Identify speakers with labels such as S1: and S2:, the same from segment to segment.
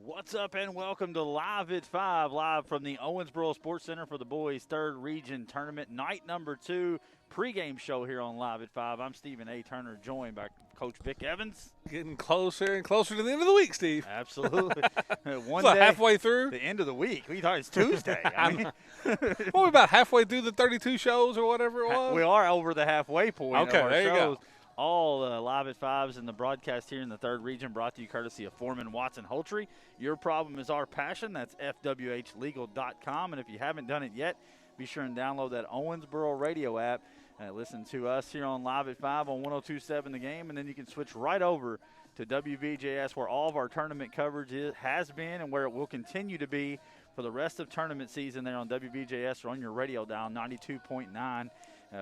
S1: What's up and welcome to Live at 5, live from the Owensboro Sportscenter for the boys' 3rd Region Tournament, night number 2, pregame show here on Live at 5. I'm Stephen A. Turner, joined by Coach Vic Evans.
S2: Getting closer and closer to the end of the week, Steve.
S1: Absolutely. One
S2: so
S1: day,
S2: halfway through?
S1: The end of the week. We thought it's Tuesday.
S2: Well, we're about halfway through the 32 shows or whatever it was.
S1: We are over the halfway point
S2: okay,
S1: of our
S2: there
S1: shows.
S2: you go.
S1: All Live at 5s in the broadcast here in the 3rd Region, brought to you courtesy of Foreman, Watson, Holtrey. Your problem is our passion. That's FWHlegal.com. And if you haven't done it yet, be sure and download that Owensboro radio app. Listen to us here on Live at 5 on 102.7 The Game. And then you can switch right over to WVJS, where all of our tournament coverage has been and where it will continue to be for the rest of tournament season there on WVJS or on your radio dial, 92.9.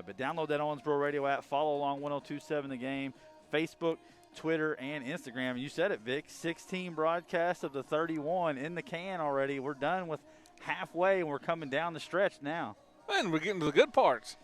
S1: But download that Owensboro radio app. Follow along 102.7 The Game, Facebook, Twitter, and Instagram. You said it, Vic. 16 broadcasts of the 31 in the can already. We're done with halfway, and we're coming down the stretch now.
S2: And we're getting to the good parts.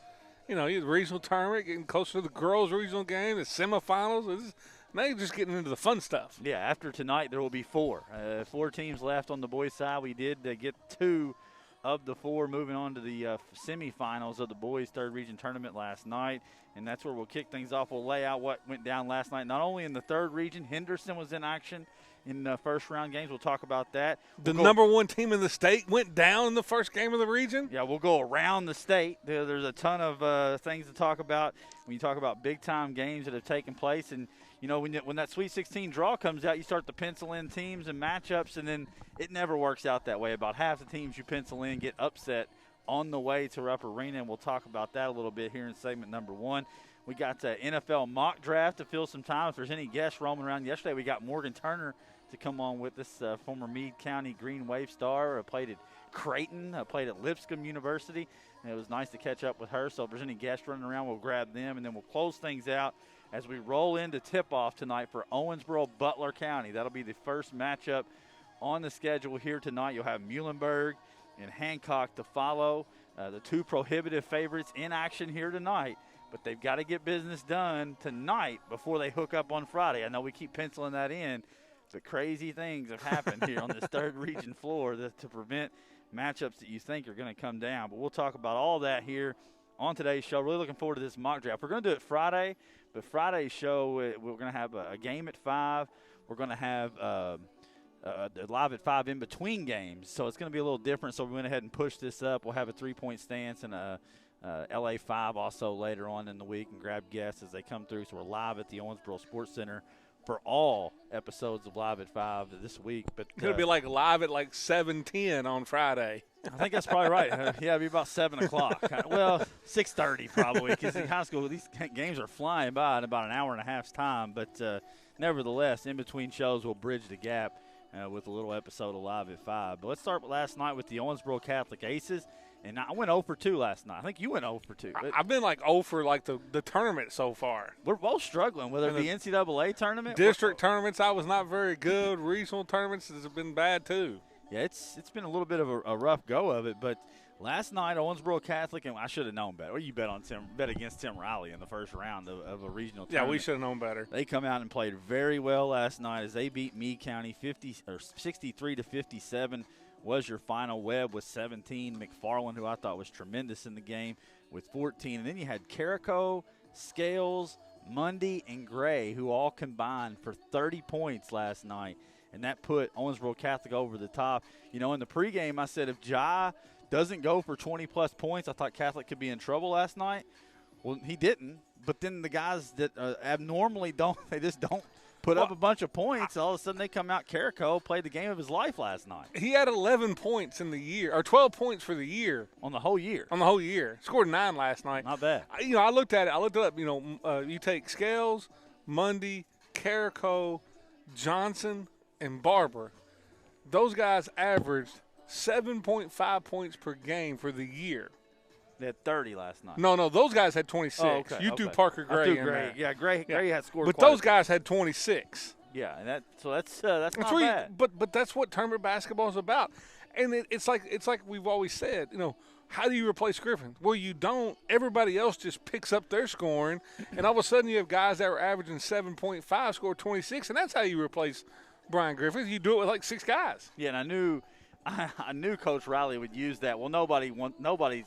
S2: You know, the regional tournament, getting closer to the girls' regional game, the semifinals. Now you're just getting into the fun stuff.
S1: Yeah, after tonight there will be 4. 4 teams left on the boys' side. We did get 2 of the 4 moving on to the semifinals of the boys' 3rd Region Tournament last night, and that's where we'll kick things off. We'll lay out what went down last night. Not only in the 3rd Region, Henderson was in action in first-round games. We'll talk about that.
S2: The number 1 team in the state went down in the first game of the region?
S1: Yeah, we'll go around the state. There's a ton of things to talk about when you talk about big-time games that have taken place. And, you know, when that Sweet 16 draw comes out, you start to pencil in teams and matchups, and then it never works out that way. About half the teams you pencil in get upset on the way to Rupp Arena, and we'll talk about that a little bit here in segment number 1. We got the NFL mock draft to fill some time. If there's any guests roaming around, yesterday we got Morgan Turner to come on with us, former Meade County Green Wave star, played at Creighton, played at Lipscomb University, and it was nice to catch up with her. So if there's any guests running around, we'll grab them, and then we'll close things out as we roll into tip-off tonight for Owensboro-Butler County. That'll be the first matchup on the schedule here tonight. You'll have Muhlenberg and Hancock to follow, the 2 prohibitive favorites in action here tonight. But they've got to get business done tonight before they hook up on Friday. I know we keep penciling that in, but crazy things have happened here on this 3rd Region floor to prevent matchups that you think are going to come down. But we'll talk about all that here on today's show. Really looking forward to this mock draft. We're going to do it Friday, but Friday's show, we're going to have a game at 5. We're going to have Live at 5 in between games, so it's going to be a little different. So we went ahead and pushed this up. We'll have a 3-point stance and a LA 5 also later on in the week, and grab guests as they come through. So we're live at the Owensboro Sportscenter for all episodes of Live at 5 this week. But
S2: It's going to be like live at like 7:10 on Friday.
S1: I think that's probably right. Yeah, it'll be about 7 o'clock. Well, 6:30 probably, because in high school these games are flying by in about an hour and a half's time. But nevertheless, in between shows, we'll bridge the gap with a little episode of Live at 5. But let's start with last night with the Owensboro Catholic Aces. And I went 0 for 2 last night. I think you went 0 for 2.
S2: I've been like 0 for like the tournament so far.
S1: We're both struggling, whether it be NCAA tournament.
S2: District tournaments, I was not very good. Regional tournaments has been bad too.
S1: Yeah, it's been a little bit of a rough go of it. But last night, Owensboro Catholic, and I should have known better. Well, you bet against Tim Riley in the first round of a regional tournament.
S2: Yeah, we should have known better.
S1: They come out and played very well last night as they beat Meade County 63-57. Was your final. Webb with 17. McFarland, who I thought was tremendous in the game, with 14. And then you had Carrico, Scales, Mundy, and Gray, who all combined for 30 points last night. And that put Owensboro Catholic over the top. You know, in the pregame, I said if Jai doesn't go for 20-plus points, I thought Catholic could be in trouble last night. Well, he didn't. But then the guys that abnormally they just don't put up a bunch of points. All of a sudden they come out. Carrico played the game of his life last night.
S2: He had 11 points in the year, or 12 points for the year.
S1: On the whole year.
S2: On the whole year. Scored 9 last night.
S1: Not bad.
S2: I looked at it. I looked it up. You take Scales, Mundy, Carrico, Johnson, and Barber. Those guys averaged 7.5 points per game for the year.
S1: They had 30 last night.
S2: No, those guys had 26.
S1: Oh, okay,
S2: you do Parker Gray in there.
S1: Yeah, Gray had scored.
S2: But those guys had 26.
S1: Yeah, and that's not bad.
S2: But that's what tournament basketball is about. And it's like we've always said, how do you replace Griffin? Well, you don't. Everybody else just picks up their scoring, and all of a sudden you have guys that were averaging 7.5 score 26, and that's how you replace Brian Griffith. You do it with like 6 guys.
S1: Yeah, and I knew Coach Riley would use that. Well, nobody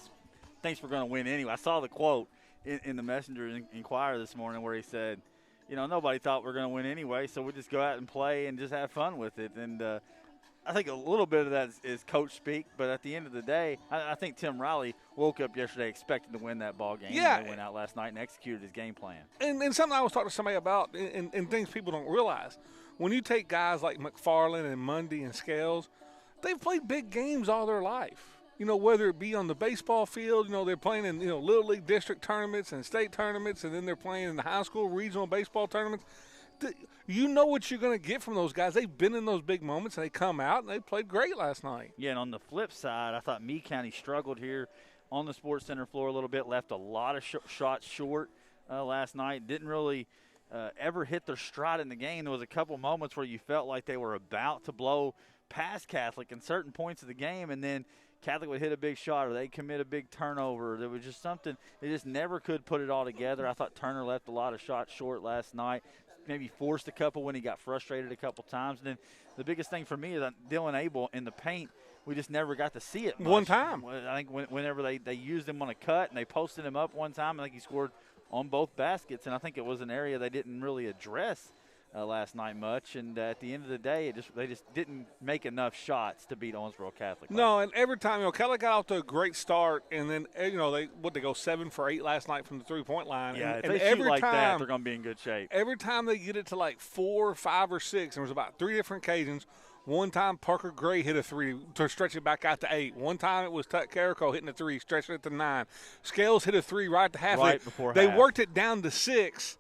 S1: thinks we're going to win anyway. I saw the quote in the Messenger Inquirer this morning where he said, nobody thought we were going to win anyway, so we'll just go out and play and just have fun with it. And I think a little bit of that is coach speak, but at the end of the day, I think Tim Riley woke up yesterday expecting to win that ball game.
S2: Yeah.
S1: And he went out last night and executed his game plan.
S2: And something I was talking to somebody about, and things people don't realize, when you take guys like McFarland and Mundy and Scales, they've played big games all their life. Whether it be on the baseball field, they're playing in, Little League district tournaments and state tournaments, and then they're playing in the high school regional baseball tournaments. You know what you're going to get from those guys. They've been in those big moments, and they come out, and they played great last night.
S1: Yeah, and on the flip side, I thought Meade County struggled here on the Sports Center floor a little bit, left a lot of shots short last night, didn't really ever hit their stride in the game. There was a couple moments where you felt like they were about to blow past Catholic in certain points of the game, and then Catholic would hit a big shot or they'd commit a big turnover. There was just something – they just never could put it all together. I thought Turner left a lot of shots short last night, maybe forced a couple when he got frustrated a couple times. And then the biggest thing for me is that Dylan Abel in the paint, we just never got to see it much.
S2: One time.
S1: I think whenever they used him on a cut and they posted him up one time, I think he scored on both baskets, and I think it was an area they didn't really address last night much, and at the end of the day, they just didn't make enough shots to beat Owensboro Catholic.
S2: No, and every time, Catholic got off to a great start, and then, they go 7 for 8 last night from the three-point line.
S1: Yeah,
S2: and
S1: if they shoot like that, they're going to be in good shape.
S2: Every time they get it to like 4, 5, or 6, there was about 3 different occasions. One time Parker Gray hit a 3 to stretch it back out to 8. One time it was Tut Carrico hitting a 3, stretching it to 9. Scales hit a 3 right at the half.
S1: Right before
S2: they
S1: half.
S2: Worked it down to 6.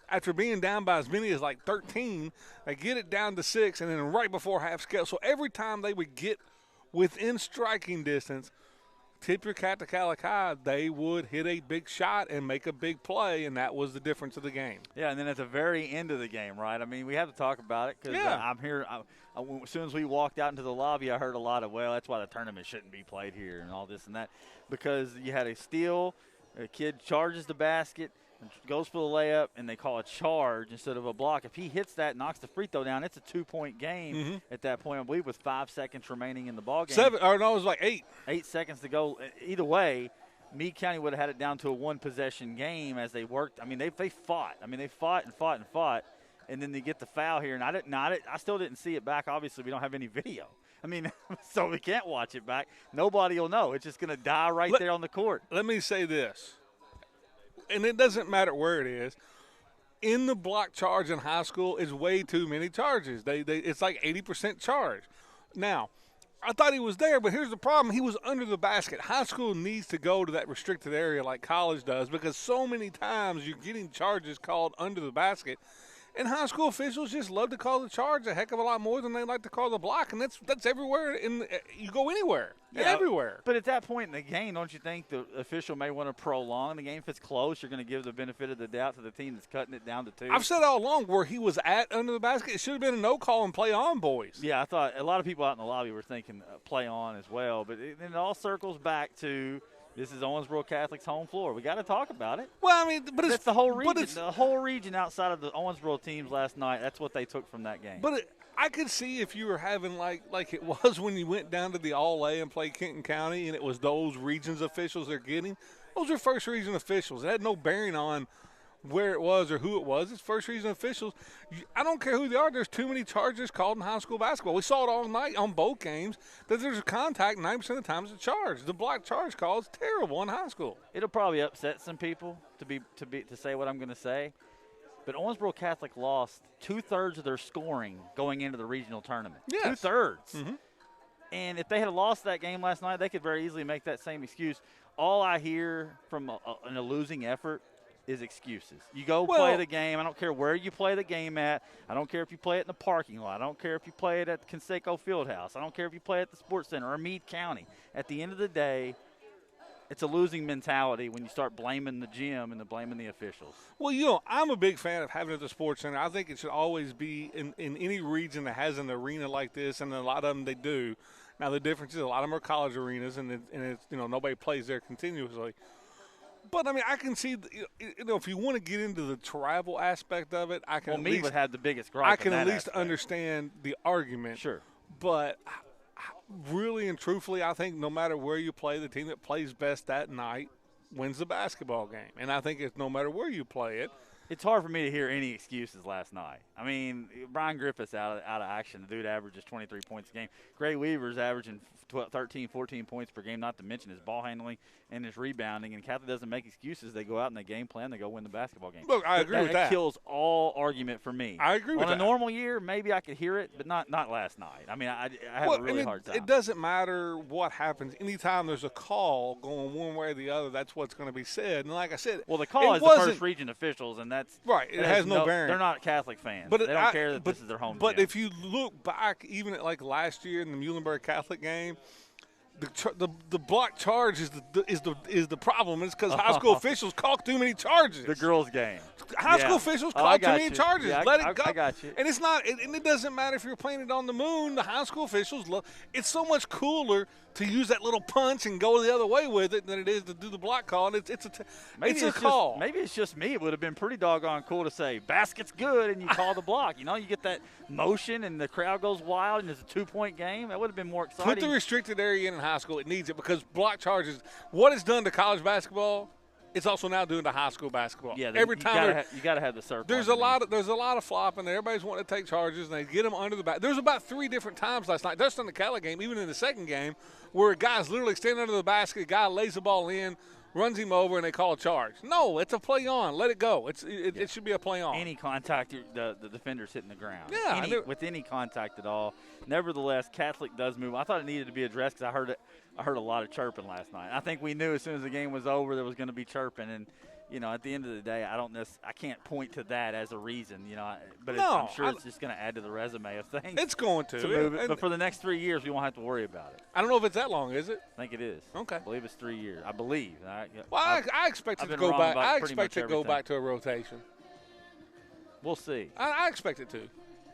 S2: After being down by as many as like 13, they get it down to 6, and then right before half Scale. So every time they would get within striking distance, tip your cat to Calico, they would hit a big shot and make a big play, and that was the difference of the game.
S1: Yeah, and then at the very end of the game, right? I mean, we have to talk about it because I'm here. As soon as we walked out into the lobby, I heard a lot of, well, that's why the tournament shouldn't be played here and all this and that, because you had a steal, a kid charges the basket, goes for the layup, and they call a charge instead of a block. If he hits that, knocks the free throw down, it's a 2-point game at that point, I believe, with 5 seconds remaining in the ball game.
S2: 7, or no, it was like 8.
S1: 8 seconds to go. Either way, Meade County would have had it down to a one-possession game as they worked. I mean, they fought. I mean, they fought and fought and fought, and then they get the foul here. And I still didn't see it back. Obviously, we don't have any video. I mean, so we can't watch it back. Nobody will know. It's just going to die right there on the court.
S2: Let me say this. And it doesn't matter where it is. In the block charge in high school is way too many charges. It's like 80% charge. Now, I thought he was there, but here's the problem. He was under the basket. High school needs to go to that restricted area like college does, because so many times you're getting charges called under the basket. And high school officials just love to call the charge a heck of a lot more than they like to call the block, and that's everywhere. You go anywhere, everywhere.
S1: But at that point in the game, don't you think the official may want to prolong the game? If it's close, you're going to give the benefit of the doubt to the team that's cutting it down to 2.
S2: I've said all along where he was at under the basket, it should have been a no call and play on, boys.
S1: Yeah, I thought a lot of people out in the lobby were thinking play on as well, but it all circles back to – this is Owensboro Catholic's home floor. We got to talk about it.
S2: Well, I mean, but it's
S1: the whole region. The whole region outside of the Owensboro teams last night. That's what they took from that game.
S2: But I could see if you were having like it was when you went down to the All-A and played Kenton County, and it was those regions officials they're getting. Those are first region officials. It had no bearing on where it was or who it was. It's first region officials. I don't care who they are. There's too many charges called in high school basketball. We saw it all night on both games that there's a contact 90% of the time it's a charge. The block charge call is terrible in high school.
S1: It'll probably upset some people to say what I'm going to say, but Owensboro Catholic lost 2/3 of their scoring going into the regional tournament.
S2: Yes.
S1: 2/3. And if they had lost that game last night, they could very easily make that same excuse. All I hear from a losing effort is excuses. You go play the game. I don't care where you play the game at. I don't care if you play it in the parking lot. I don't care if you play it at the Conseco Fieldhouse. I don't care if you play at the Sports Center or Meade County. At the end of the day, it's a losing mentality when you start blaming the gym and blaming the officials.
S2: Well, I'm a big fan of having it at the Sports Center. I think it should always be in any region that has an arena like this, and a lot of them they do. Now, the difference is a lot of them are college arenas, and it's nobody plays there continuously. But, I mean, I can see, if you want to get into the travel aspect of it, I can
S1: Well, would have the biggest gripe.
S2: I can
S1: in that
S2: at least
S1: aspect.
S2: understand the argument.
S1: Sure.
S2: But really and truthfully, I think no matter where you play, the team that plays best that night wins the basketball game. And I think it's no matter where you play it.
S1: It's hard for me to hear any excuses last night. I mean, Brian Griffith's out of action. The dude averages 23 points a game. Gray Weaver's averaging 13, 14 points per game, not to mention his ball handling and his rebounding. And Catholic doesn't make excuses. They go out and they game plan. They go win the basketball game.
S2: Look, I agree with that.
S1: That kills all argument for me.
S2: I agree with that.
S1: On a normal year, maybe I could hear it, but not last night. I mean, I have a really hard time.
S2: It doesn't matter what happens. Anytime there's a call going one way or the other, that's what's going to be said. And like I said,
S1: well, the call is the first region officials, and that's
S2: right. It has no bearing.
S1: They're not Catholic fans.
S2: But
S1: they don't care that this is their home
S2: But
S1: gym.
S2: if you look back, even at like last year in the Muhlenberg Catholic game, the block charge is the problem. It's because high school officials call too many charges.
S1: The girls' game.
S2: High school officials call too many charges.
S1: Yeah,
S2: Let it go.
S1: I got you.
S2: And it's not. And it doesn't matter if you're playing it on the moon. The high school officials love. It's so much cooler to use that little punch and go the other way with it than it is to do the block call. And it's a call.
S1: Maybe it's just me. It would have been pretty doggone cool to say basket's good and you call the block. You get that motion and the crowd goes wild and it's a 2-point game. That would have been more exciting.
S2: Put the restricted area in high school. It needs it because block charges. What it's done to college basketball, it's also now doing to high school basketball.
S1: Yeah,
S2: every time
S1: you got to have the circle.
S2: There's a lot of flopping there. Everybody's wanting to take charges and they get them under the back. There's about 3 different times last night, just in the Catholic game, even in the second game, where a guy's literally standing under the basket, a guy lays the ball in, runs him over, and they call a charge. No, it's a play on. Let it go. It should be a play on.
S1: Any contact, the defender's hitting the ground.
S2: Yeah,
S1: with any contact at all. Nevertheless, Catholic does move. I thought it needed to be addressed because I heard a lot of chirping last night. I think we knew as soon as the game was over there was going to be chirping, and at the end of the day, I can't point to that as a reason, but I'm sure it's just going to add to the resume of things.
S2: It's going to
S1: move it. But for the next 3 years, we won't have to worry about it.
S2: I don't know if it's that long, is it?
S1: I think it is.
S2: Okay.
S1: I believe it's 3 years. I believe.
S2: Well, I expect it to go back. I expect it to go back to a rotation.
S1: We'll see.
S2: I expect it to.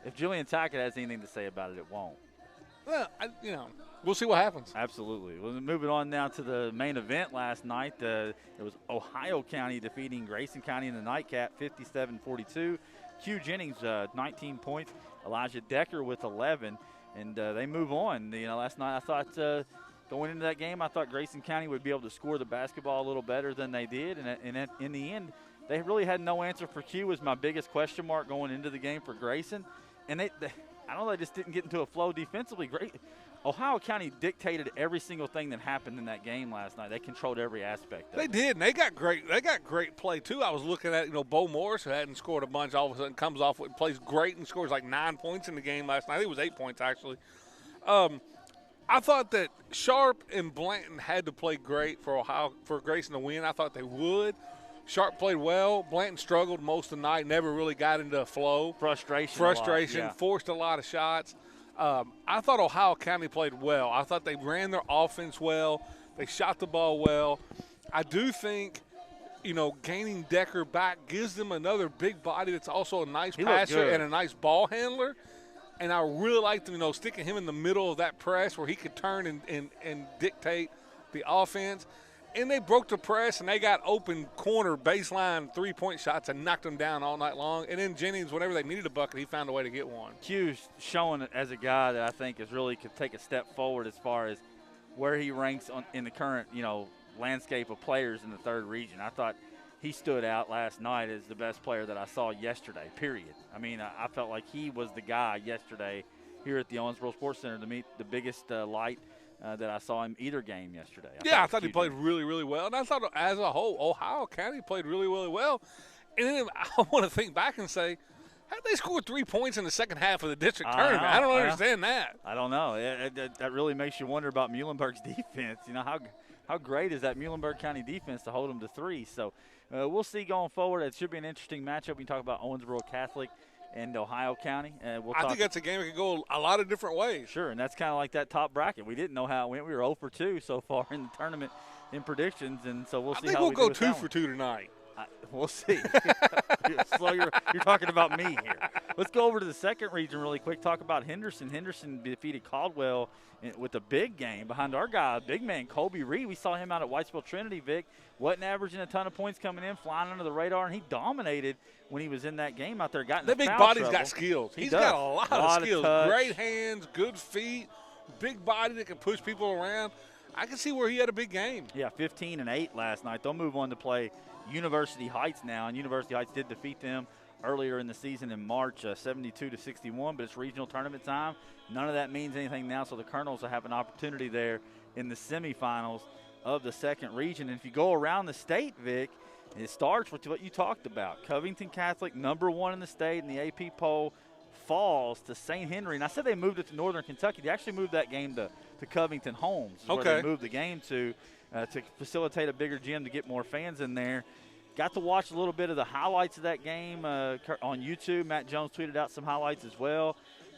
S1: If Julian Tackett has anything to say about it, it won't.
S2: Well, we'll see what happens.
S1: Absolutely. Well, moving on now to the main event last night. It was Ohio County defeating Grayson County in the nightcap, 57-42. Q Jennings, 19 points. Elijah Decker with 11. And they move on. Last night I thought going into that game, I thought Grayson County would be able to score the basketball a little better than they did. And in the end, they really had no answer for Q was my biggest question mark going into the game for Grayson. And they I don't know, they just didn't get into a flow defensively. Great. Ohio County dictated every single thing that happened in that game last night. They controlled every aspect of it.
S2: They did, and they got great play too. I was looking at Bo Morris, who hadn't scored a bunch, all of a sudden comes off and plays great and scores like 9 points in the game last night. I think it was 8 points actually. I thought that Sharp and Blanton had to play great for Grayson to win. I thought they would. Sharp played well. Blanton struggled most of the night, never really got into a flow.
S1: Frustration,
S2: forced a lot of shots. I thought Ohio County played well. I thought they ran their offense well. They shot the ball well. I do think, gaining Decker back gives them another big body that's also a nice passer and a nice ball handler. And I really liked sticking him in the middle of that press where he could turn and dictate the offense. And they broke the press, and they got open corner baseline three-point shots and knocked them down all night long. And then Jennings, whenever they needed a bucket, he found a way to get one.
S1: Q's showing as a guy that I think is really could take a step forward as far as where he ranks in the current, landscape of players in the third region. I thought he stood out last night as the best player that I saw yesterday, period. I mean, I felt like he was the guy yesterday here at the Owensboro Sportscenter to meet the biggest light that I saw in either game yesterday.
S2: I thought he played really, really well. And I thought as a whole, Ohio County played really, really well. And then I want to think back and say, how did they score 3 points in the second half of the district tournament? I don't understand that.
S1: I don't know. That really makes you wonder about Muhlenberg's defense. How great is that Muhlenberg County defense to hold them to 3? So we'll see going forward. It should be an interesting matchup. We talk about Owensboro Catholic and Ohio County.
S2: I think that's a game that could go a lot of different ways.
S1: Sure, and that's kind of like that top bracket. We didn't know how it went. We were 0 for 2 so far in the tournament in predictions, and so we'll see how we do.
S2: I think we'll go 2 for 2 tonight.
S1: We'll see. You're talking about me here. Let's go over to the second region really quick. Talk about Henderson. Henderson defeated Caldwell with a big game behind our guy, big man Colby Reed. We saw him out at Whitesville Trinity, Vic. Wasn't averaging a ton of points coming in, flying under the radar, and he dominated when he was in that game out there.
S2: That big body's got skills. He's got a lot of skills. Great hands, good feet, big body that can push people around. I can see where he had a big game.
S1: Yeah, 15-8 last night. They'll move on to play University Heights now, and University Heights did defeat them earlier in the season in March, 72-61, but it's regional tournament time. None of that means anything now, so the Colonels will have an opportunity there in the semifinals of the second region. And if you go around the state, Vic, it starts with what you talked about. Covington Catholic, #1 in the state in the AP poll, falls to St. Henry. And I said they moved it to Northern Kentucky. They actually moved that game to Covington Holmes, where they moved the game to facilitate a bigger gym to get more fans in there. Got to watch a little bit of the highlights of that game on YouTube. Matt Jones tweeted out some highlights as well.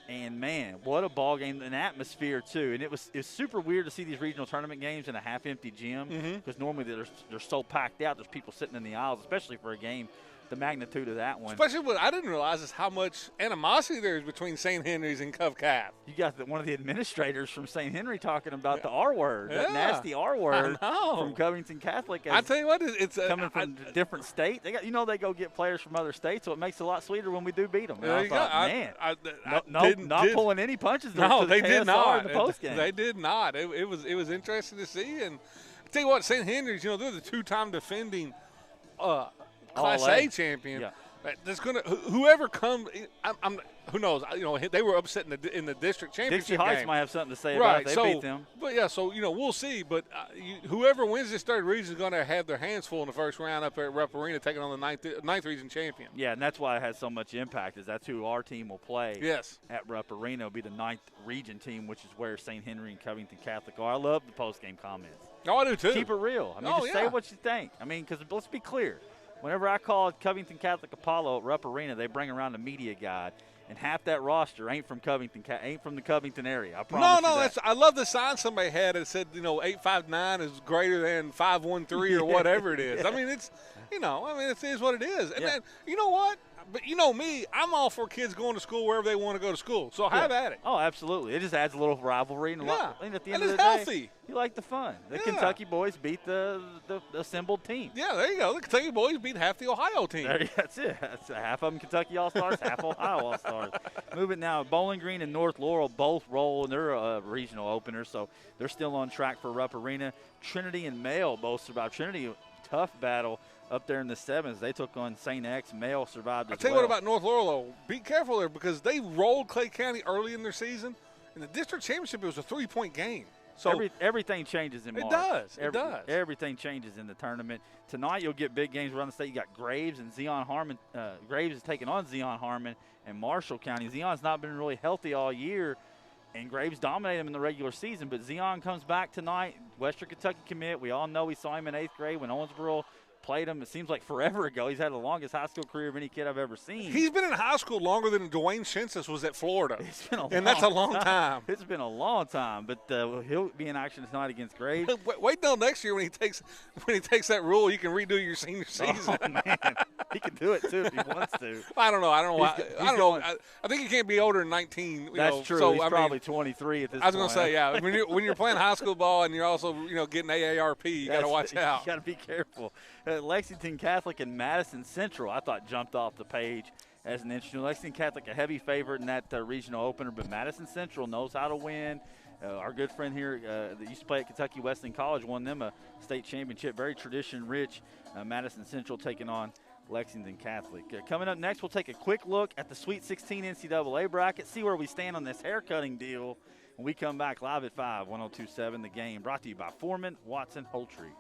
S1: And, man, what a ball game, an atmosphere, too. And it was super weird to see these regional tournament games in a half-empty gym because normally they're so packed out. There's people sitting in the aisles, especially for a game the magnitude of that one.
S2: Especially what I didn't realize is how much animosity there is between St. Henry's and Cov Cap.
S1: You got one of the administrators from St. Henry talking about the R word, that nasty R word from Covington Catholic.
S2: I tell you what, it's
S1: coming from different states. They go get players from other states, so it makes it a lot sweeter when we do beat them. And I thought, man, not pulling any punches.
S2: No, they did not.
S1: In the postgame.
S2: They did not. It was interesting to see. And I tell you what, St. Henry's, they're the two-time defending Class A champion. Yeah. That's gonna whoever comes. Who knows? They were upset in the district championship
S1: Dixie Heights
S2: game.
S1: might have something to say about it. They beat them.
S2: But yeah, so we'll see. But whoever wins this third region is going to have their hands full in the first round up at Rupp Arena, taking on the ninth region champion.
S1: Yeah, and that's why it has so much impact. Is that's who our team will play.
S2: Yes.
S1: At Rupp Arena, will be the 9th region team, which is where St. Henry and Covington Catholic are. I love the post game comments.
S2: Oh, I do too.
S1: Keep it real. Say what you think. because let's be clear. Whenever I call Covington Catholic Apollo at Rupp Arena, they bring around a media guide, and half that roster ain't from the Covington area. I promise you that.
S2: I love the sign somebody had that said 859 is greater than 513 or whatever it is.
S1: Yeah.
S2: It is what it is. And then you know what? But me, I'm all for kids going to school wherever they want to go to school. So have at it.
S1: Oh, absolutely. It just adds a little rivalry. And at the end of the
S2: healthy.
S1: Day, you like the fun. The Kentucky boys beat the assembled team.
S2: Yeah, there you go. The Kentucky boys beat half the Ohio team.
S1: That's it. That's half of them Kentucky All-Stars, half Ohio All-Stars. Moving now, Bowling Green and North Laurel both roll, and they're regional openers, so they're still on track for Rupp Arena. Trinity and Mail both survived. Trinity, tough battle up there in the 7s. They took on St. X. Mail survived as well.
S2: I'll tell you what about North Laurel, though. Be careful there because they rolled Clay County early in their season. In the district championship, it was a 3-point game. So
S1: everything changes in March.
S2: It does.
S1: Everything changes in the tournament. Tonight you'll get big games around the state. You got Graves and Zion Harmon. Graves is taking on Zion Harmon and Marshall County. Zion's not been really healthy all year, and Graves dominated him in the regular season. But Zion comes back tonight. Western Kentucky commit. We all know we saw him in 8th grade when Owensboro played him. It seems like forever ago. He's had the longest high school career of any kid I've ever seen.
S2: He's been in high school longer than Dwayne Census was at Florida.
S1: It's been
S2: that's a long time.
S1: It's been a long time, but he'll be in action tonight against Graves.
S2: Wait till next year when he takes that rule. You can redo your senior season.
S1: Oh man, he can do it too if he wants to.
S2: I don't know. I don't know. I think you can't be older than 19.
S1: That's true.
S2: So,
S1: he's probably 23 at this point.
S2: I was going to say, yeah. When you're playing high school ball and you're also getting AARP, you got to watch out.
S1: You got to be careful. Lexington Catholic and Madison Central, I thought jumped off the page as an interesting. Lexington Catholic a heavy favorite in that regional opener, but Madison Central knows how to win. Our good friend here that used to play at Kentucky Wesleyan College won them a state championship. Very tradition-rich. Madison Central taking on Lexington Catholic. Coming up next, we'll take a quick look at the Sweet 16 NCAA bracket, see where we stand on this haircutting deal. When we come back live at 5, 102.7 The Game, brought to you by Foreman, Watson, Holtrey.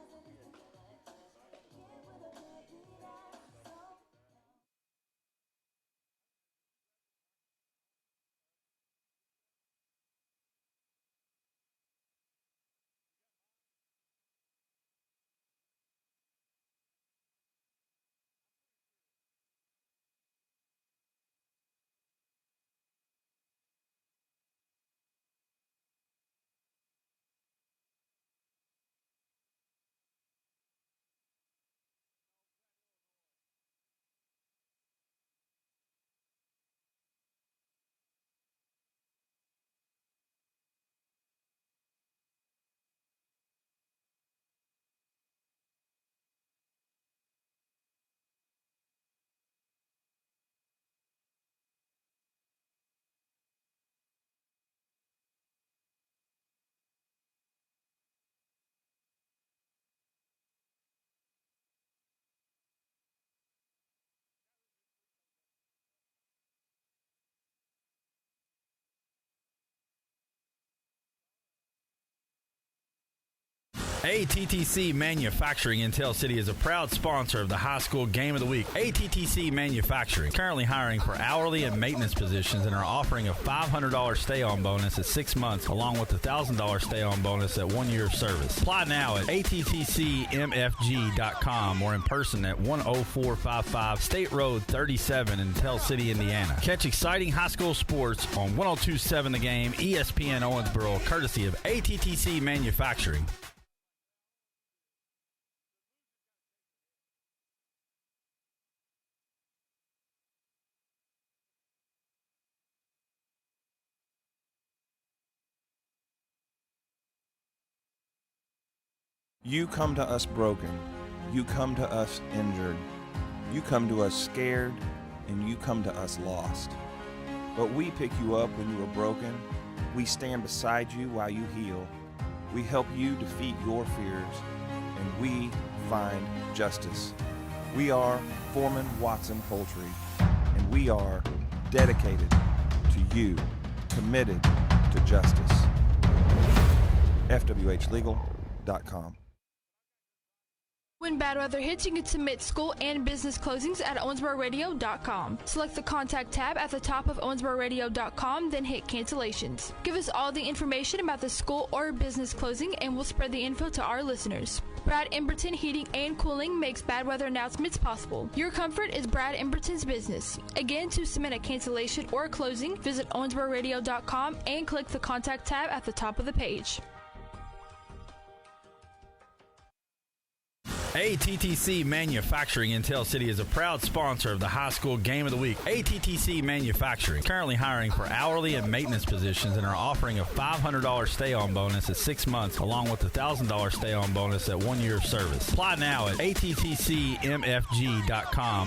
S1: ATTC Manufacturing in Tell City is a proud sponsor of the High School Game of the Week. ATTC Manufacturing, currently hiring for hourly and maintenance positions and are offering a $500 stay-on bonus at 6 months, along with a $1,000 stay-on bonus at 1 year of service. Apply now at attcmfg.com or in person at 10455 State Road 37 in Tell City, Indiana. Catch exciting high school sports on 102.7 The Game, ESPN Owensboro, courtesy of ATTC Manufacturing.
S3: You come to us broken. You come to us injured. You come to us scared, and you come to us lost. But we pick you up when you are broken. We stand beside you while you heal. We help you defeat your fears, and we find justice. We are Foreman, Watson, Holtrey, and we are dedicated to you, committed to justice. FWHlegal.com.
S4: When bad weather hits, you can submit school and business closings at owensbororadio.com. Select the Contact tab at the top of owensbororadio.com, then hit Cancellations. Give us all the information about the school or business closing, and we'll spread the info to our listeners. Brad Emberton Heating and Cooling makes bad weather announcements possible. Your comfort is Brad Emberton's business. Again, to submit a cancellation or closing, visit owensbororadio.com and click the Contact tab at the top of the page.
S1: ATTC Manufacturing in Tell City is a proud sponsor of the High School Game of the Week. ATTC Manufacturing, currently hiring for hourly and maintenance positions and are offering a $500 stay-on bonus at 6 months, along with a $1,000 stay-on bonus at 1 year of service. Apply now at attcmfg.com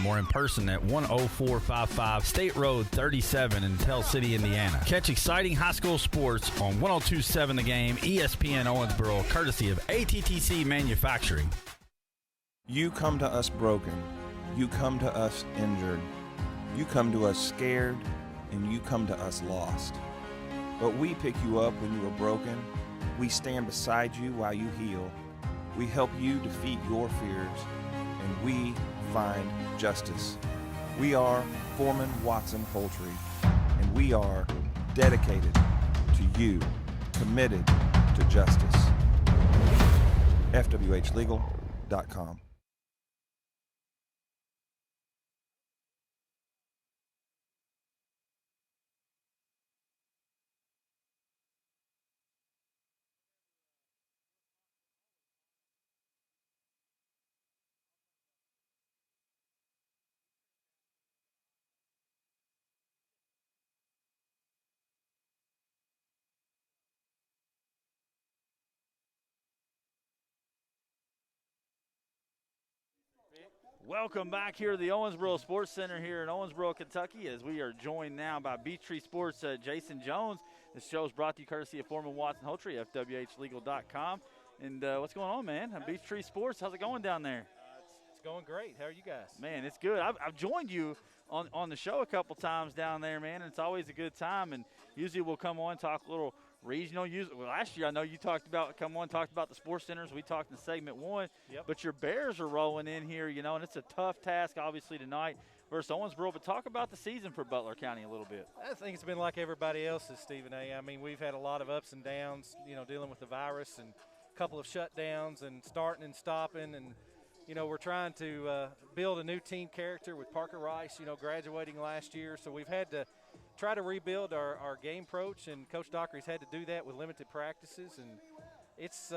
S1: or in person at 10455 State Road 37 in Tell City, Indiana. Catch exciting high school sports on 102.7 The Game, ESPN Owensboro, courtesy of ATTC Manufacturing.
S3: You come to us broken. You come to us injured. You come to us scared, and you come to us lost. But we pick you up when you are broken. We stand beside you while you heal. We help you defeat your fears, and we find justice. We are Foreman, Watson, Holtrey, and we are dedicated to you, committed to justice. FWHlegal.com.
S1: Welcome back here to the Owensboro Sportscenter here in Owensboro, Kentucky, as we are joined now by Beechtree Sports' Jason Jones. This show is brought to you courtesy of Foreman, Watson, Holtrey, FWHlegal.com. And what's going on, man? Beechtree Sports, how's it going down there?
S5: It's going great. How are you guys?
S1: Man, it's good. I've joined you on the show a couple times down there, man, and it's always a good time. And usually we'll come on and talk a little regional. Well, last year I know you talked about the sports centers. We talked in segment one.
S5: Yep.
S1: But your Bears are rolling in here, and it's a tough task, obviously, tonight versus Owensboro. But talk about the season for Butler County a little bit.
S5: I think it's been like everybody else's, Stephen A. I mean, we've had a lot of ups and downs, dealing with the virus and a couple of shutdowns and starting and stopping. And, we're trying to build a new team character with Parker Rice, graduating last year. So we've had to try to rebuild our game approach, and Coach Dockery's had to do that with limited practices. And it's,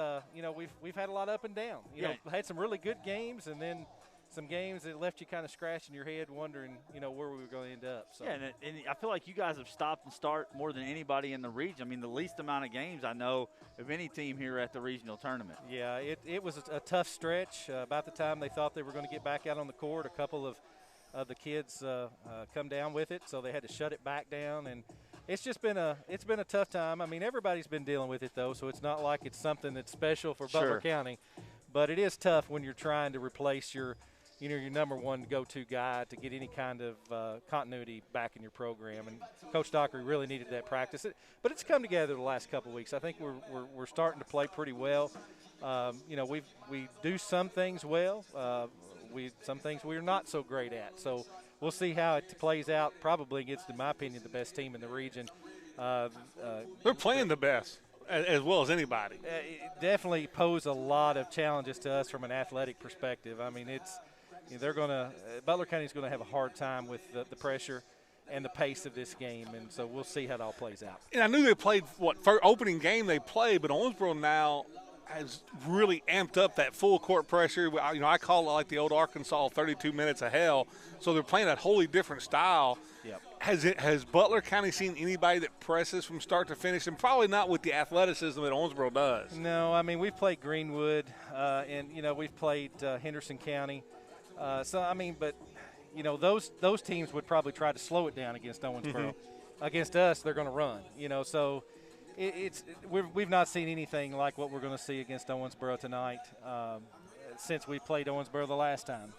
S5: we've had a lot up and down. Had some really good games, and then some games that left you kind of scratching your head wondering, where we were going to end up. So.
S1: Yeah, and I feel like you guys have stopped and start more than anybody in the region. I mean, the least amount of games I know of any team here at the regional tournament.
S5: Yeah, it was a tough stretch. About the time they thought they were going to get back out on the court, a couple of the kids come down with it, so they had to shut it back down. And it's just been a tough time. I mean, everybody's been dealing with it, though, so it's not like it's something that's special for Butler County. But it is tough when you're trying to replace your number one go-to guy to get any kind of continuity back in your program. And Coach Dockery really needed that practice. But it's come together the last couple of weeks. I think we're starting to play pretty well. we do some things well. Some things we're not so great at. So we'll see how it plays out. Probably against, in my opinion, the best team in the region.
S2: They're playing the best as well as anybody.
S5: It definitely pose a lot of challenges to us from an athletic perspective. I mean, Butler County's going to have a hard time with the pressure and the pace of this game, and so we'll see how it all plays out.
S2: And I knew they played first opening game they played, but Owensboro now has really amped up that full court pressure. I call it like the old Arkansas 32 minutes of hell. So they're playing a wholly different style.
S5: Yep.
S2: Has Butler County seen anybody that presses from start to finish, and probably not with the athleticism that Owensboro does?
S5: No, I mean, we've played Greenwood, and we've played Henderson County. But those teams would probably try to slow it down against Owensboro. Mm-hmm. Against us, they're going to run. So we've not seen anything like what we're going to see against Owensboro tonight since we played Owensboro the last time.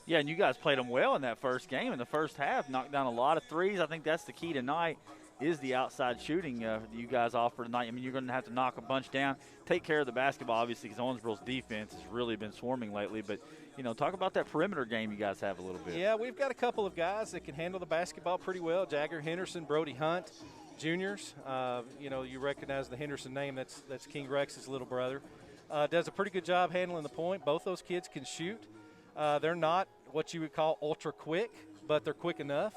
S1: Yeah, and you guys played them well in that first game. In the first half, knocked down a lot of threes. I think that's the key tonight is the outside shooting you guys offer tonight. I mean, you're going to have to knock a bunch down, take care of the basketball, obviously, because Owensboro's defense has really been swarming lately. But, talk about that perimeter game you guys have a little bit.
S5: Yeah, we've got a couple of guys that can handle the basketball pretty well. Jagger Henderson, Brody Hunt, juniors. You recognize the Henderson name. That's King Rex's little brother. Does a pretty good job handling the point. Both those kids can shoot. They're not what you would call ultra quick, but they're quick enough.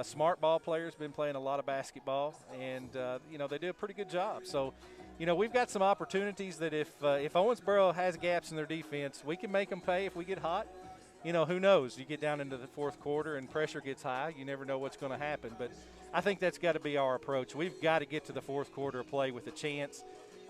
S5: Smart ball players, been playing a lot of basketball, and they do a pretty good job. So, we've got some opportunities that if Owensboro has gaps in their defense, we can make them pay if we get hot. Who knows? You get down into the fourth quarter and pressure gets high, you never know what's going to happen. But I think that's got to be our approach. We've got to get to the fourth quarter of play with a chance.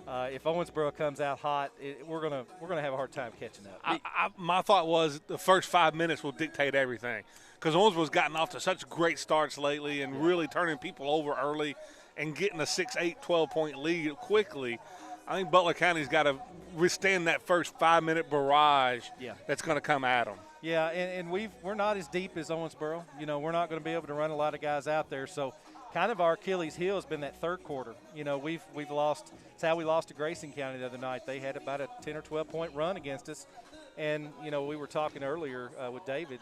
S5: If Owensboro comes out hot, we're gonna have a hard time catching up.
S2: My thought was the first 5 minutes will dictate everything, because Owensboro's gotten off to such great starts lately and really turning people over early and getting a 6, 8, 12-point lead quickly. I think Butler County's got to withstand that first 5-minute barrage that's going to come at them.
S5: Yeah, and we're not as deep as Owensboro. We're not going to be able to run a lot of guys out there, so kind of our Achilles heel has been that third quarter. We've lost. It's how we lost to Grayson County the other night. They had about a 10 or 12-point run against us. And, we were talking earlier with David,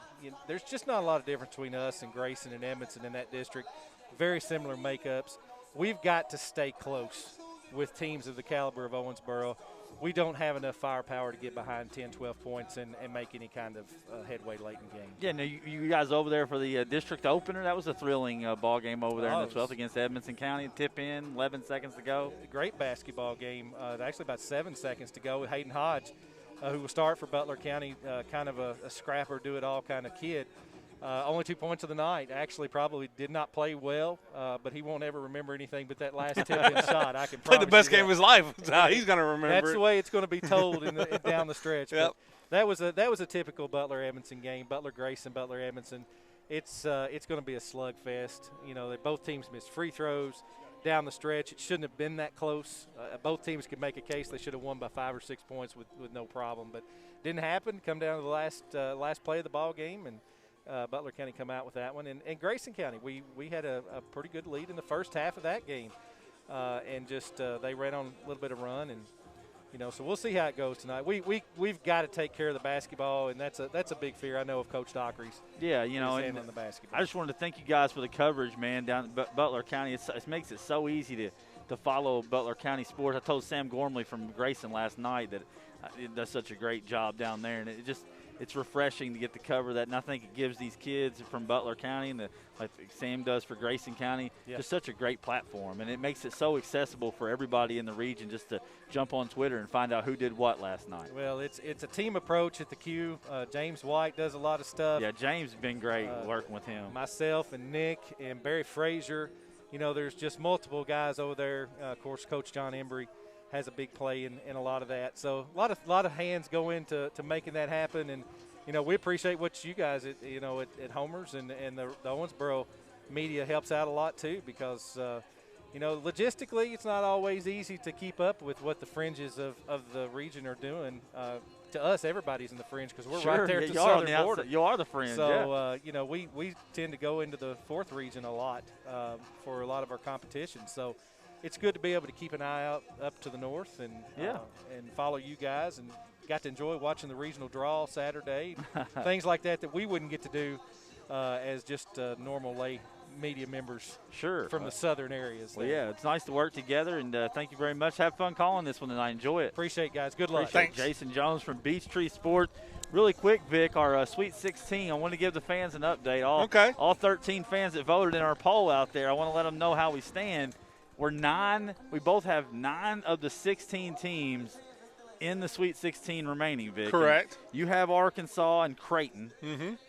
S5: there's just not a lot of difference between us and Grayson and Edmondson in that district. Very similar makeups. We've got to stay close with teams of the caliber of Owensboro. We don't have enough firepower to get behind 10, 12 points and make any kind of headway late in the game.
S1: Yeah, no, you guys over there for the district opener, that was a thrilling ball game over there in the 12th against Edmondson County. Tip in, 11 seconds to go.
S5: Great basketball game. Actually about 7 seconds to go with Hayden Hodge, who will start for Butler County, kind of a scrapper, do-it-all kind of kid. Only 2 points of the night. Actually probably did not play well, but he won't ever remember anything but that last tip-in shot. I can promise
S2: Played the best
S5: you
S2: game of his life. That's how he's going to remember
S5: That's the way it's going to be told down the stretch.
S2: Yep.
S5: But that was a typical Butler-Edmondson game. Butler-Grayson, Butler-Edmondson. It's going to be a slugfest. Both teams missed free throws down the stretch. It shouldn't have been that close. Both teams could make a case they should have won by 5 or 6 points with no problem, but didn't happen. Come down to the last play of the ball game, and Butler County come out with that one. And Grayson County, we had a pretty good lead in the first half of that game, and just they ran on a little bit of run, and so we'll see how it goes tonight. We've got to take care of the basketball, and that's a big fear I know of Coach Dockery's.
S1: Yeah,
S5: handling the basketball.
S1: I just wanted to thank you guys for the coverage, man, down at Butler County. It makes it so easy to follow Butler County sports. I told Sam Gormley from Grayson last night that it does such a great job down there, and it's refreshing to get to cover that, and I think it gives these kids from Butler County and like Sam does for Grayson County just such a great platform, and it makes it so accessible for everybody in the region just to jump on Twitter and find out who did what last night.
S5: Well, it's a team approach at the Q. James White does a lot of stuff.
S1: Yeah, James has been great working with him.
S5: Myself and Nick and Barry Frazier. There's just multiple guys over there. Of course, Coach John Embry has a big play in a lot of that. So a lot of hands go into making that happen, and we appreciate what you guys at Homers and the Owensboro media helps out a lot too, because logistically it's not always easy to keep up with what the fringes of the region are doing. To us, everybody's in the fringe because we're right there at the southern border.
S1: You are the fringe.
S5: So we tend to go into the fourth region a lot for a lot of our competition. So it's good to be able to keep an eye out up to the north and follow you guys, and got to enjoy watching the regional draw Saturday, things like that we wouldn't get to do as just normal lay media members from the southern areas.
S1: Well, yeah, it's nice to work together, and thank you very much. Have fun calling this one tonight. Enjoy it.
S5: Appreciate it, guys. Good luck.
S1: Thanks. Jason Jones from Beechtree Sports. Really quick, Vic, our Sweet 16, I want to give the fans an update. All 13 fans that voted in our poll out there, I want to let them know how we stand. We both have 9 of the 16 teams in the Sweet 16 remaining, Vic.
S2: Correct.
S1: And you have Arkansas and Creighton,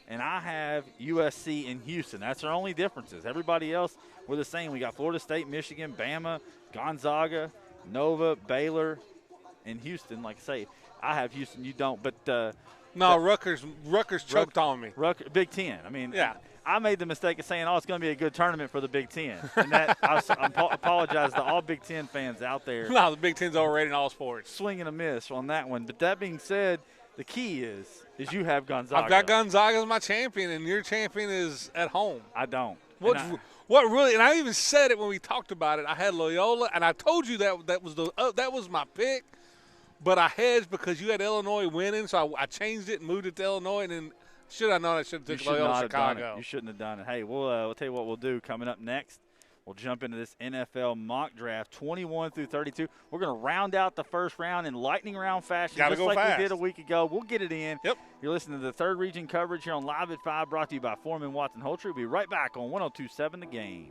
S1: and I have USC and Houston. That's our only differences. Everybody else, we're the same. We got Florida State, Michigan, Bama, Gonzaga, Nova, Baylor, and Houston. Like I say, I have Houston. You don't. But
S2: no, Rutgers choked on me.
S1: Big Ten. I mean,
S2: yeah.
S1: I made the mistake of saying, it's going to be a good tournament for the Big Ten. And that I apologize to all Big Ten fans out there.
S2: No, the Big Ten's overrated in all sports.
S1: Swing and a miss on that one. But that being said, the key is you have Gonzaga.
S2: I've got Gonzaga as my champion, and your champion is at home.
S1: I don't.
S2: What really? And I even said it when we talked about it. I had Loyola, and I told you that was my pick. But I hedged because you had Illinois winning, so I changed it and moved it to Illinois, and then should I known I should have took Loyola Chicago.
S1: You shouldn't have done it. Hey, we'll tell you what we'll do coming up next. We'll jump into this NFL mock draft, 21 through 32. We're going to round out the first round in lightning round fashion, just like we did a week ago. We'll get it in.
S2: Yep.
S1: You're listening to the third region coverage here on Live at 5, brought to you by Foreman, Watson, Holtrey. We'll be right back on 102.7 The Game.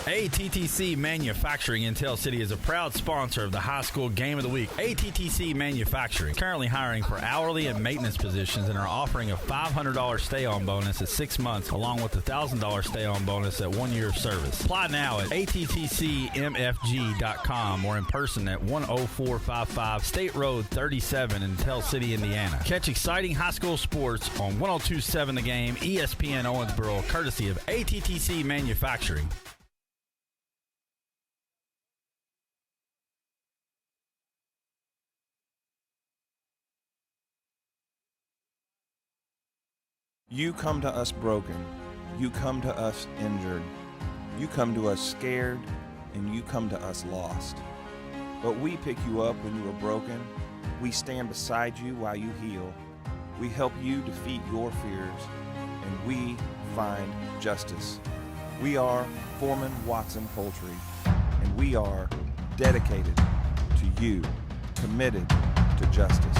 S1: ATTC Manufacturing in Tell City is a proud sponsor of the High School Game of the Week. ATTC Manufacturing, currently hiring for hourly and maintenance positions and are offering a $500 stay-on bonus at 6 months, along with a $1,000 stay-on bonus at 1 year of service. Apply now at attcmfg.com or in person at 10455 State Road 37 in Tell City, Indiana. Catch exciting high school sports on 102.7 The Game, ESPN Owensboro, courtesy of ATTC Manufacturing.
S3: You come to us broken. You come to us injured. You come to us scared, and you come to us lost. But we pick you up when you are broken. We stand beside you while you heal. We help you defeat your fears, and we find justice. We are Foreman, Watson, Holtrey, and we are dedicated to you, committed to justice.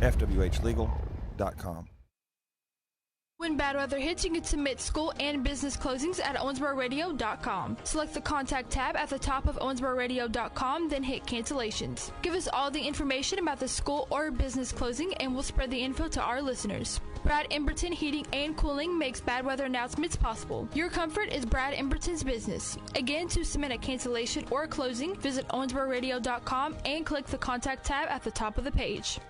S3: FWHlegal.com.
S4: When bad weather hits, you can submit school and business closings at owensbororadio.com. Select the Contact tab at the top of owensbororadio.com, then hit Cancellations. Give us all the information about the school or business closing, and we'll spread the info to our listeners. Brad Emberton Heating and Cooling makes bad weather announcements possible. Your comfort is Brad Emberton's business. Again, to submit a cancellation or a closing, visit owensbororadio.com and click the Contact tab at the top of the page.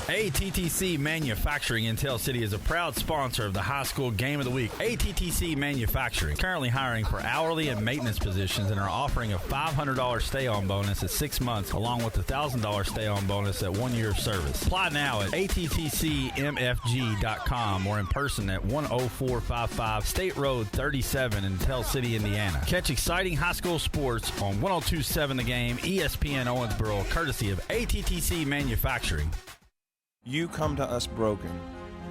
S4: ATTC Manufacturing in Tell City is a proud sponsor of the High School Game of the Week. ATTC Manufacturing, currently hiring for hourly and maintenance positions and are offering a $500 stay-on bonus at 6 months, along with a $1,000 stay-on bonus at 1 year of service. Apply now at attcmfg.com or in person at 10455 State Road 37 in Tell City, Indiana. Catch exciting high school sports on 102.7 The Game, ESPN Owensboro, courtesy of ATTC Manufacturing.
S3: You come to us broken.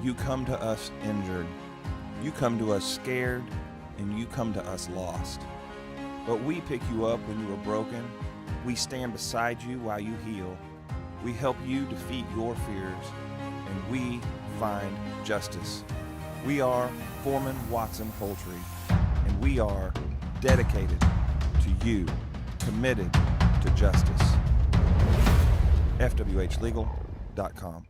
S3: You come to us injured. You come to us scared, and you come to us lost. But we pick you up when you are broken. We stand beside you while you heal. We help you defeat your fears, and we find justice. We are Foreman, Watson, Holtrey, and we are dedicated to you, committed to justice. FWHlegal.com.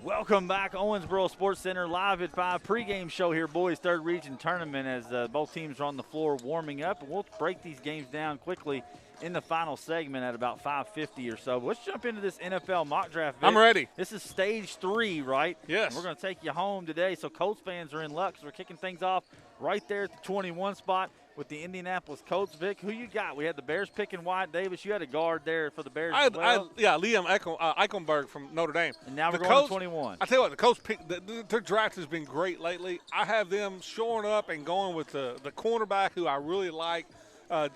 S1: Welcome back, Owensboro Sportscenter, live at 5. Pregame show here, boys, third region tournament as both teams are on the floor warming up. And we'll break these games down quickly in the final segment at about 5:50 or so. But let's jump into this NFL mock draft, Vic.
S2: I'm ready.
S1: This is stage 3, right?
S2: Yes.
S1: And we're going to take you home today. So Colts fans are in luck because we're kicking things off right there at the 21 spot with the Indianapolis Colts. Vic, who you got? We had the Bears picking Wyatt Davis. You had a guard there for the Bears as well.
S2: Liam Eichenberg from Notre Dame.
S1: And now we're
S2: the
S1: going
S2: Colts,
S1: to 21.
S2: I tell you what, the Colts their draft has been great lately. I have them shoring up and going with the cornerback who I really like,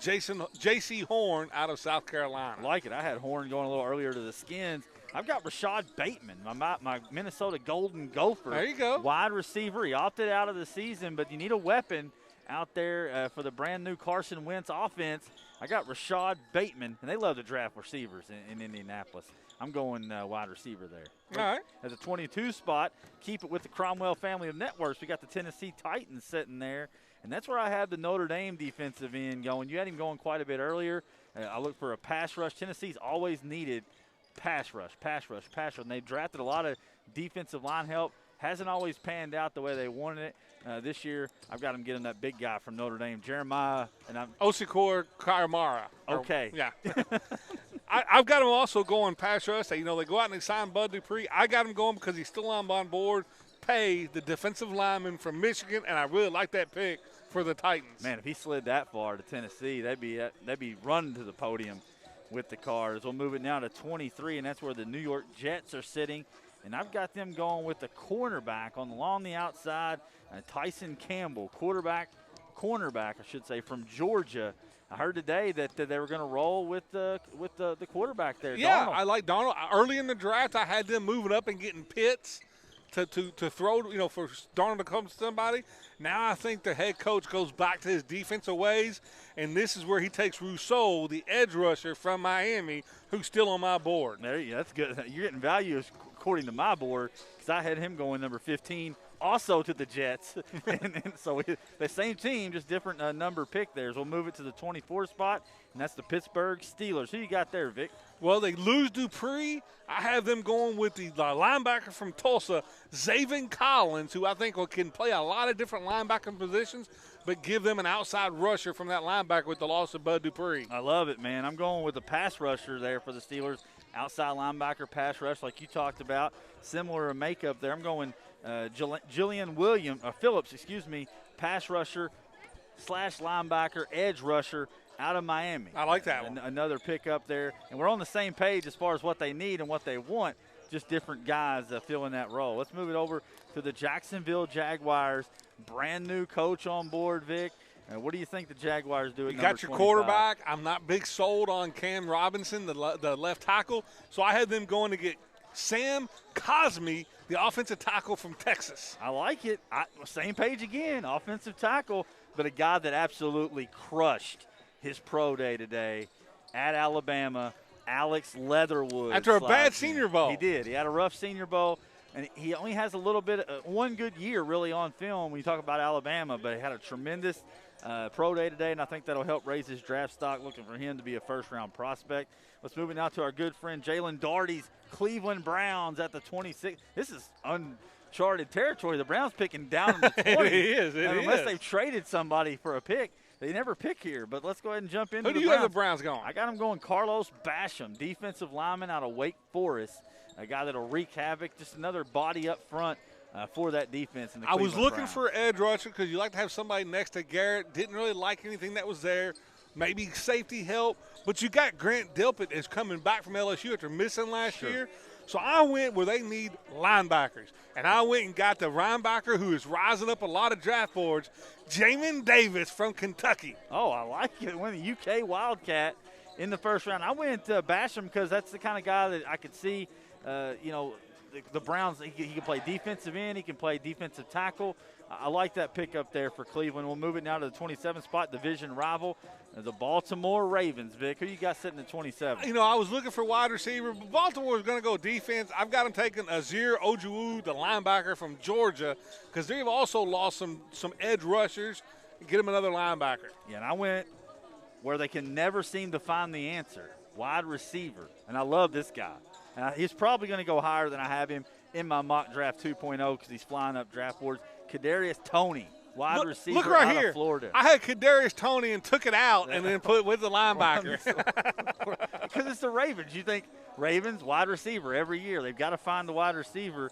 S2: J.C. Horn out of South Carolina.
S1: I like it. I had Horn going a little earlier to the Skins. I've got Rashad Bateman, my Minnesota Golden Gopher.
S2: There you go.
S1: Wide receiver. He opted out of the season, but you need a weapon out there for the brand-new Carson Wentz offense. I got Rashad Bateman, and they love to draft receivers in Indianapolis. I'm going wide receiver there.
S2: All right.
S1: As a 22 spot, keep it with the Cromwell family of networks. We got the Tennessee Titans sitting there, and that's where I had the Notre Dame defensive end going. You had him going quite a bit earlier. I looked for a pass rush. Tennessee's always needed pass rush. And they've drafted a lot of defensive line help. Hasn't always panned out the way they wanted it. This year, I've got him getting that big guy from Notre Dame, Jeremiah. And
S2: Osikor Karamara.
S1: Okay.
S2: Yeah. I've got him also going pass rush. They go out and they sign Bud Dupree. I got him going because he's still on board. Pay the defensive lineman from Michigan, and I really like that pick for the Titans.
S1: Man, if he slid that far to Tennessee, they'd be running to the podium with the Cards. We'll move it now to 23, and that's where the New York Jets are sitting. And I've got them going with the cornerback along the outside, Tyson Campbell, cornerback, I should say, from Georgia. I heard today that they were going to roll with the quarterback there.
S2: Yeah,
S1: Darnold.
S2: I like Donald. Early in the draft, I had them moving up and getting Pitts to throw, for Darnold to come to somebody. Now I think the head coach goes back to his defensive ways, and this is where he takes Rousseau, the edge rusher from Miami, who's still on my board.
S1: There you go. That's good. You're getting value according to my board because I had him going number 15, also to the Jets. and so the same team, just different number pick there. So we'll move it to the 24 spot, and that's the Pittsburgh Steelers. Who you got there, Vic?
S2: Well, they lose Dupree. I have them going with the linebacker from Tulsa, Zaven Collins, who I think can play a lot of different linebacker positions, but give them an outside rusher from that linebacker with the loss of Bud Dupree.
S1: I love it, man. I'm going with the pass rusher there for the Steelers. Outside linebacker, pass rush, like you talked about. Similar makeup there. I'm going Phillips, pass rusher / linebacker, edge rusher out of Miami.
S2: I like that one.
S1: Another pick up there. And we're on the same page as far as what they need and what they want, just different guys filling that role. Let's move it over to the Jacksonville Jaguars. Brand new coach on board, Vic. What do you think the Jaguars do at
S2: You
S1: number
S2: got your
S1: 25?
S2: quarterback. I'm not big sold on Cam Robinson, the left tackle. So I had them going to get Sam Cosmi, the offensive tackle from Texas.
S1: I like it. Same page again, offensive tackle, but a guy that absolutely crushed his pro day today at Alabama, Alex Leatherwood.
S2: After a bad Senior Bowl.
S1: He did. He had a rough Senior Bowl, and he only has a little bit, one good year really on film when you talk about Alabama, but he had a tremendous pro day today, and I think that'll help raise his draft stock, looking for him to be a first-round prospect. Let's move it now to our good friend Jalen Daugherty's Cleveland Browns at the 26th. This is uncharted territory. The Browns picking down in the 20s.
S2: It is.
S1: Unless they've traded somebody for a pick. They never pick here, but let's go ahead and jump into
S2: Who do
S1: the
S2: you
S1: Browns.
S2: have the Browns going?
S1: I got them going Carlos Basham, defensive lineman out of Wake Forest, a guy that'll wreak havoc, just another body up front for that defense. In the
S2: I was
S1: Cleveland
S2: looking
S1: Browns.
S2: for edge rusher because you like to have somebody next to Garrett. Didn't really like anything that was there. Maybe safety help. But you got Grant Delpit is coming back from LSU after missing last year. So I went where they need linebackers. And I went and got the linebacker who is rising up a lot of draft boards, Jamin Davis from Kentucky.
S1: Oh, I like it. Went the UK Wildcat in the first round. I went Basham because that's the kind of guy that I could see, the Browns, he can play defensive end. He can play defensive tackle. I like that pick up there for Cleveland. We'll move it now to the 27th spot, division rival, the Baltimore Ravens. Vic, who you got sitting at 27?
S2: I was looking for wide receiver, but Baltimore is going to go defense. I've got them taking Azir Ojuwu, the linebacker from Georgia, because they've also lost some edge rushers. Get them another linebacker.
S1: Yeah, and I went where they can never seem to find the answer, wide receiver. And I love this guy. He's probably going to go higher than I have him. in my mock draft 2.0 because he's flying up draft boards. Kadarius Toney, wide receiver
S2: look right
S1: out
S2: here.
S1: of Florida.
S2: I had Kadarius Toney and took it out and then put with the linebacker.
S1: Because it's the Ravens. You think Ravens, wide receiver every year. They've got to find the wide receiver.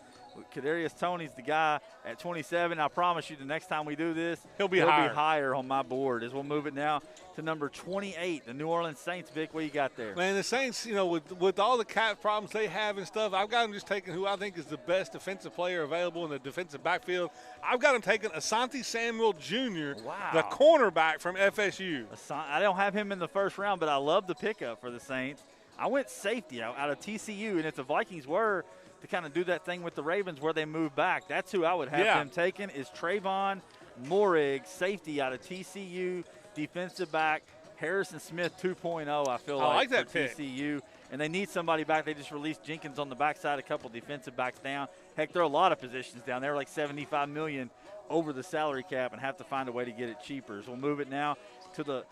S1: Kadarius Toney's the guy at 27. I promise you the next time we do this,
S2: he'll be higher
S1: on my board. As we'll move it now to number 28, the New Orleans Saints. Vic, what you got there?
S2: Man, the Saints, with all the cap problems they have and stuff, I've got them just taking who I think is the best defensive player available in the defensive backfield. I've got them taking Asante Samuel Jr., the cornerback from FSU.
S1: I don't have him in the first round, but I love the pickup for the Saints. I went safety out of TCU, and if the Vikings were to kind of do that thing with the Ravens where they move back, that's who I would have them taken is Trayvon Morig, safety out of TCU, defensive back. Harrison Smith 2.0, I feel like
S2: that
S1: for
S2: pick.
S1: TCU. And they need somebody back. They just released Jenkins on the backside, a couple defensive backs down. Heck, there are a lot of positions down. They're like $75 million over the salary cap and have to find a way to get it cheaper. So we'll move it now to the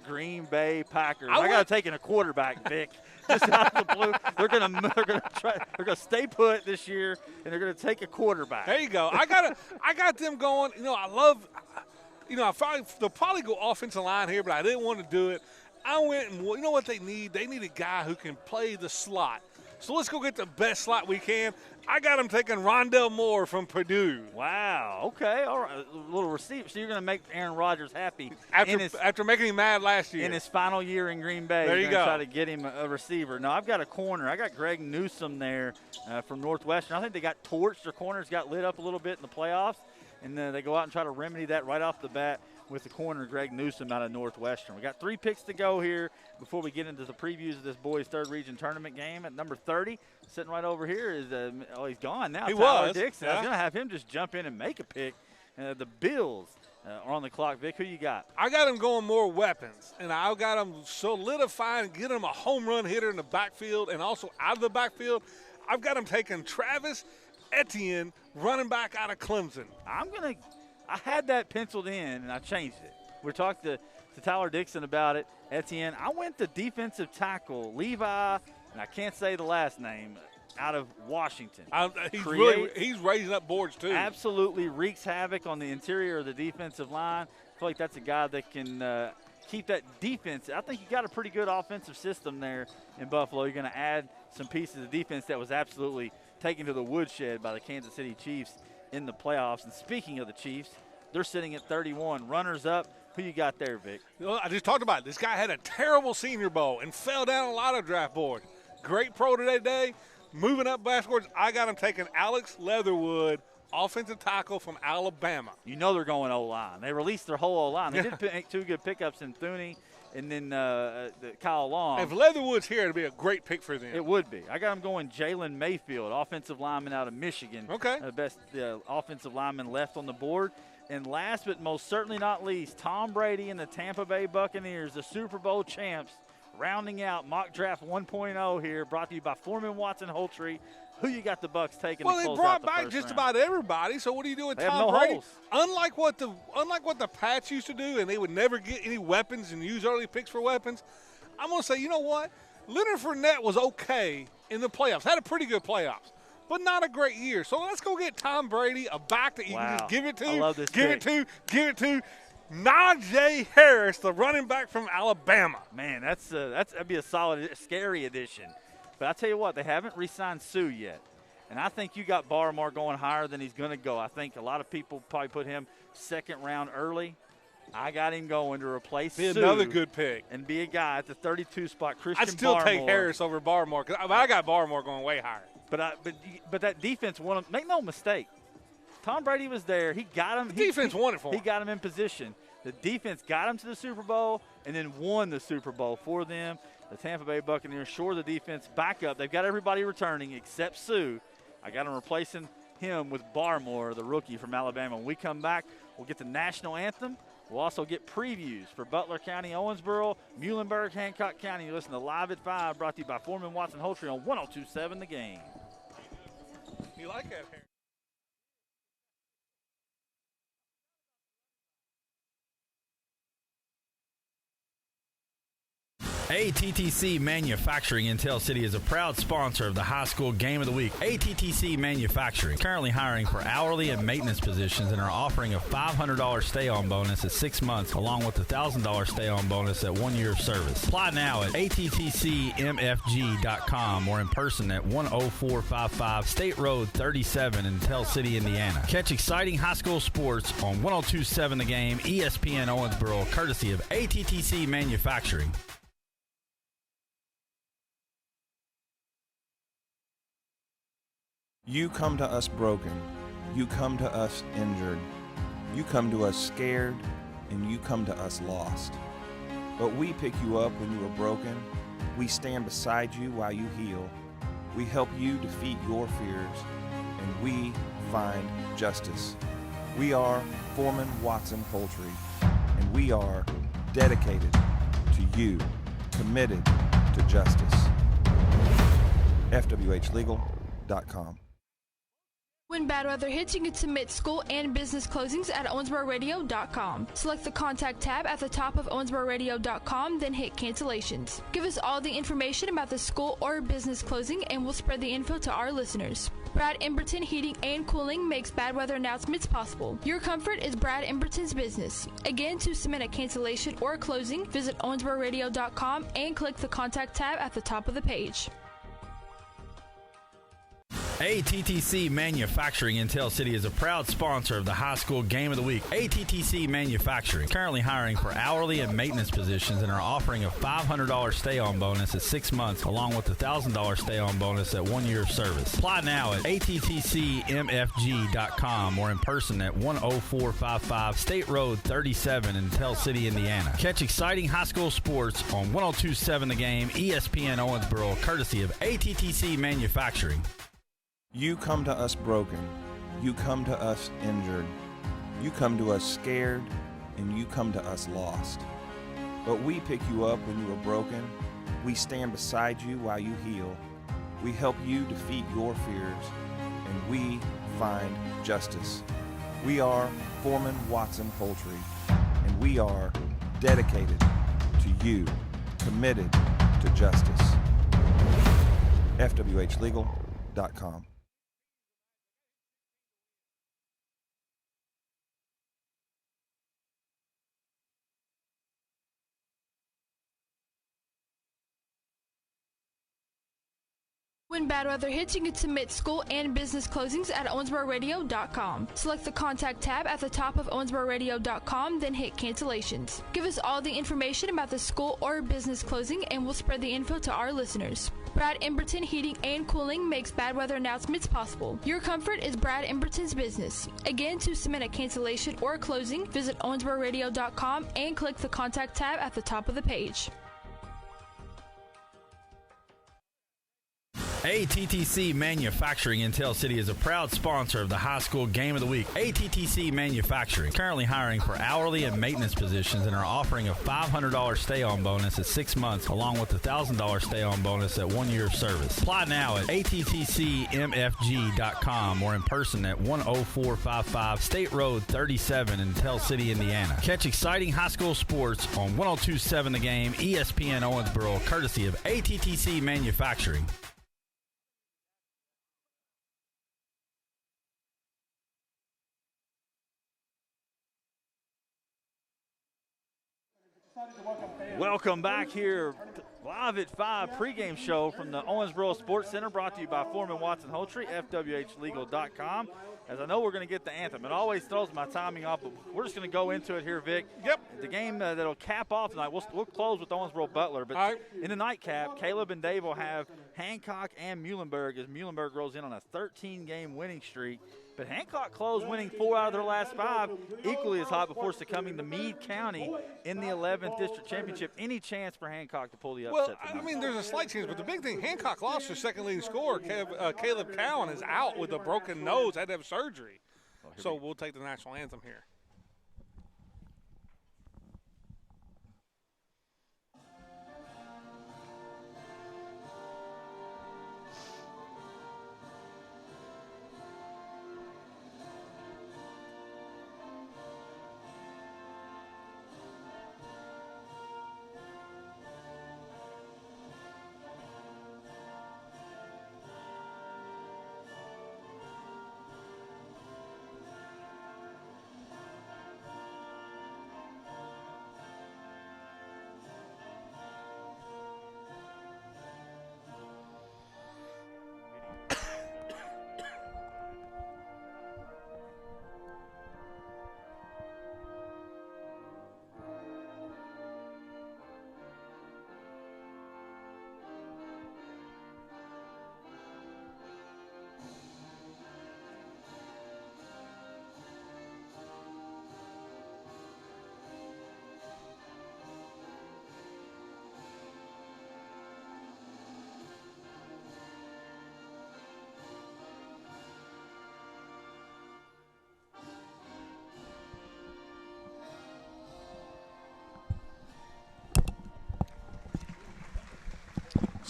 S1: Green Bay Packers. I got to take in a quarterback, Vic. Just out of the blue, they're gonna stay put this year, and they're gonna take a quarterback.
S2: There you go. I got them going. I love. They'll probably go offensive line here, but I didn't want to do it. I went and you know what they need? They need a guy who can play the slot. So let's go get the best slot we can. I got him taking Rondell Moore from Purdue.
S1: Wow. Okay. All right. A little receiver. So you're going to make Aaron Rodgers happy
S2: after making him mad last year.
S1: In his final year in Green Bay.
S2: There you go.
S1: Try to get him a receiver. No, I've got a corner. I got Greg Newsome there from Northwestern. I think they got torched. Their corners got lit up a little bit in the playoffs, and then they go out and try to remedy that right off the bat with the corner, Greg Newsome out of Northwestern. We got 3 picks to go here before we get into the previews of this boys' third region tournament game. At number 30, sitting right over here is he's gone now. Tyler Dixon. I was going to have him just jump in and make a pick. The Bills are on the clock. Vic, who you got?
S2: I got him going more weapons, and I got him solidifying and getting him a home run hitter in the backfield and also out of the backfield. I've got him taking Travis Etienne, running back out of Clemson.
S1: I had that penciled in, and I changed it. We talked to Tyler Dixon about it. Etienne. I went to defensive tackle Levi, and I can't say the last name, out of Washington.
S2: He's raising up boards too.
S1: Absolutely wreaks havoc on the interior of the defensive line. I feel like that's a guy that can keep that defense. I think you got a pretty good offensive system there in Buffalo. You're going to add some pieces of defense that was absolutely taken to the woodshed by the Kansas City Chiefs in the playoffs. And speaking of the Chiefs, they're sitting at 31. Runners up. Who you got there, Vic?
S2: I just talked about it. This guy had a terrible Senior Bowl and fell down a lot of draft boards. Great pro today. Moving up backwards, I got him taking Alex Leatherwood, offensive tackle from Alabama.
S1: You know they're going O-line. They released their whole O-line. They did make 2 good pickups in Thuney and then Kyle Long.
S2: If Leatherwood's here, it'd be a great pick for them.
S1: It would be. I got him going Jalen Mayfield, offensive lineman out of Michigan.
S2: Okay.
S1: The best offensive lineman left on the board. And last but most certainly not least, Tom Brady and the Tampa Bay Buccaneers, the Super Bowl champs, rounding out mock draft 1.0 here, brought to you by Foreman, Watson, Holtrey. Who you got the Bucs taking?
S2: Well,
S1: to
S2: they
S1: close
S2: brought
S1: out the
S2: back
S1: first
S2: just
S1: round?
S2: about everybody. So what do you do with
S1: They have
S2: Tom
S1: no
S2: Brady?
S1: holes.
S2: Unlike what the Pats used to do, and they would never get any weapons and use early picks for weapons. I'm going to say, you know what? Leonard Fournette was okay in the playoffs. Had a pretty good playoffs, but not a great year. So let's go get Tom Brady, a back that you can just give it to.
S1: I love this
S2: give
S1: pick.
S2: it to Najee Harris, the running back from Alabama.
S1: Man, that'd be a solid, scary addition. But I tell you what, they haven't re-signed Sue yet. And I think you got Barmore going higher than he's going to go. I think a lot of people probably put him second round early. I got him going to replace Sue.
S2: Another good pick.
S1: And be a guy at the 32 spot, Christian
S2: I'd still
S1: Barmore.
S2: take Harris over Barmore because I got Barmore going way higher.
S1: But that defense won him. Make no mistake. Tom Brady was there. He got him.
S2: The defense won it for him.
S1: He got him in position. The defense got him to the Super Bowl and then won the Super Bowl for them. The Tampa Bay Buccaneers shore the defense back up. They've got everybody returning except Sue. I got him replacing him with Barmore, the rookie from Alabama. When we come back, we'll get the national anthem. We'll also get previews for Butler County, Owensboro, Muhlenberg, Hancock County. You listen to Live at 5, brought to you by Foreman, Watson, Holtrey on 102.7 The Game.
S2: You like that hair?
S1: ATTC Manufacturing in Tell City is a proud sponsor of the High School Game of the Week. ATTC Manufacturing, currently hiring for hourly and maintenance positions and are offering a $500 stay-on bonus at 6 months along with a $1,000 stay-on bonus at 1 year of service. Apply now at attcmfg.com or in person at 10455 State Road 37 in Tell City, Indiana. Catch exciting high school sports on 102.7 The Game, ESPN Owensboro, courtesy of ATTC Manufacturing.
S3: You come to us broken. You come to us injured. You come to us scared, and you come to us lost. But we pick you up when you are broken. We stand beside you while you heal. We help you defeat your fears, and we find justice. We are Foreman, Watson, Holtrey, and we are dedicated to you, committed to justice. FWHlegal.com.
S4: When bad weather hits, you can submit school and business closings at Owensbororadio.com. Select the Contact tab at the top of Owensbororadio.com, then hit Cancellations. Give us all the information about the school or business closing, and we'll spread the info to our listeners. Brad Emberton Heating and Cooling makes bad weather announcements possible. Your comfort is Brad Emberton's business. Again, to submit a cancellation or a closing, visit Owensbororadio.com and click the Contact tab at the top of the page.
S1: ATTC Manufacturing in Tell City is a proud sponsor of the High School Game of the Week. ATTC Manufacturing, currently hiring for hourly and maintenance positions and are offering a $500 stay-on bonus at 6 months along with a $1,000 stay-on bonus at 1 year of service. Apply now at attcmfg.com or in person at 10455 State Road 37 in Tell City, Indiana. Catch exciting high school sports on 102.7 The Game, ESPN Owensboro, courtesy of ATTC Manufacturing.
S3: You come to us broken. You come to us injured. You come to us scared, and you come to us lost. But we pick you up when you are broken. We stand beside you while you heal. We help you defeat your fears, and we find justice. We are Foreman, Watson, Holtrey, and we are dedicated to you, committed to justice. FWHlegal.com.
S4: When bad weather hits, you can submit school and business closings at Owensbororadio.com. Select the Contact tab at the top of Owensbororadio.com, then hit Cancellations. Give us all the information about the school or business closing, and we'll spread the info to our listeners. Brad Emberton Heating and Cooling makes bad weather announcements possible. Your comfort is Brad Emberton's business. Again, to submit a cancellation or a closing, visit Owensbororadio.com and click the Contact tab at the top of the page.
S1: ATTC Manufacturing in Tell City is a proud sponsor of the High School Game of the Week. ATTC Manufacturing, currently hiring for hourly and maintenance positions and are offering a $500 stay-on bonus at 6 months along with a $1,000 stay-on bonus at 1 year of service. Apply now at attcmfg.com or in person at 10455 State Road 37 in Tell City, Indiana. Catch exciting high school sports on 102.7 The Game, ESPN Owensboro, courtesy of ATTC Manufacturing. Welcome back here live at 5 pregame show from the Owensboro Sportscenter, brought to you by Foreman, Watson, Holtrey, FWHlegal.com. As I know we're going to get the anthem. It always throws my timing off, but we're just going to go into it here, Vic.
S2: Yep.
S1: The game that'll cap off tonight, we'll close with Owensboro Butler, but in the nightcap, Caleb and Dave will have Hancock and Muhlenberg as Muhlenberg rolls in on a 13-game winning streak. But Hancock closed winning 4 out of their last 5, equally as hot before succumbing to Meade County in the 11th District Championship. Any chance for Hancock to pull the upset tonight?
S2: I mean, there's a slight chance, but the big thing, Hancock lost their second leading scorer. Caleb Cowan is out with a broken nose, had to have surgery. So we'll take the national anthem here.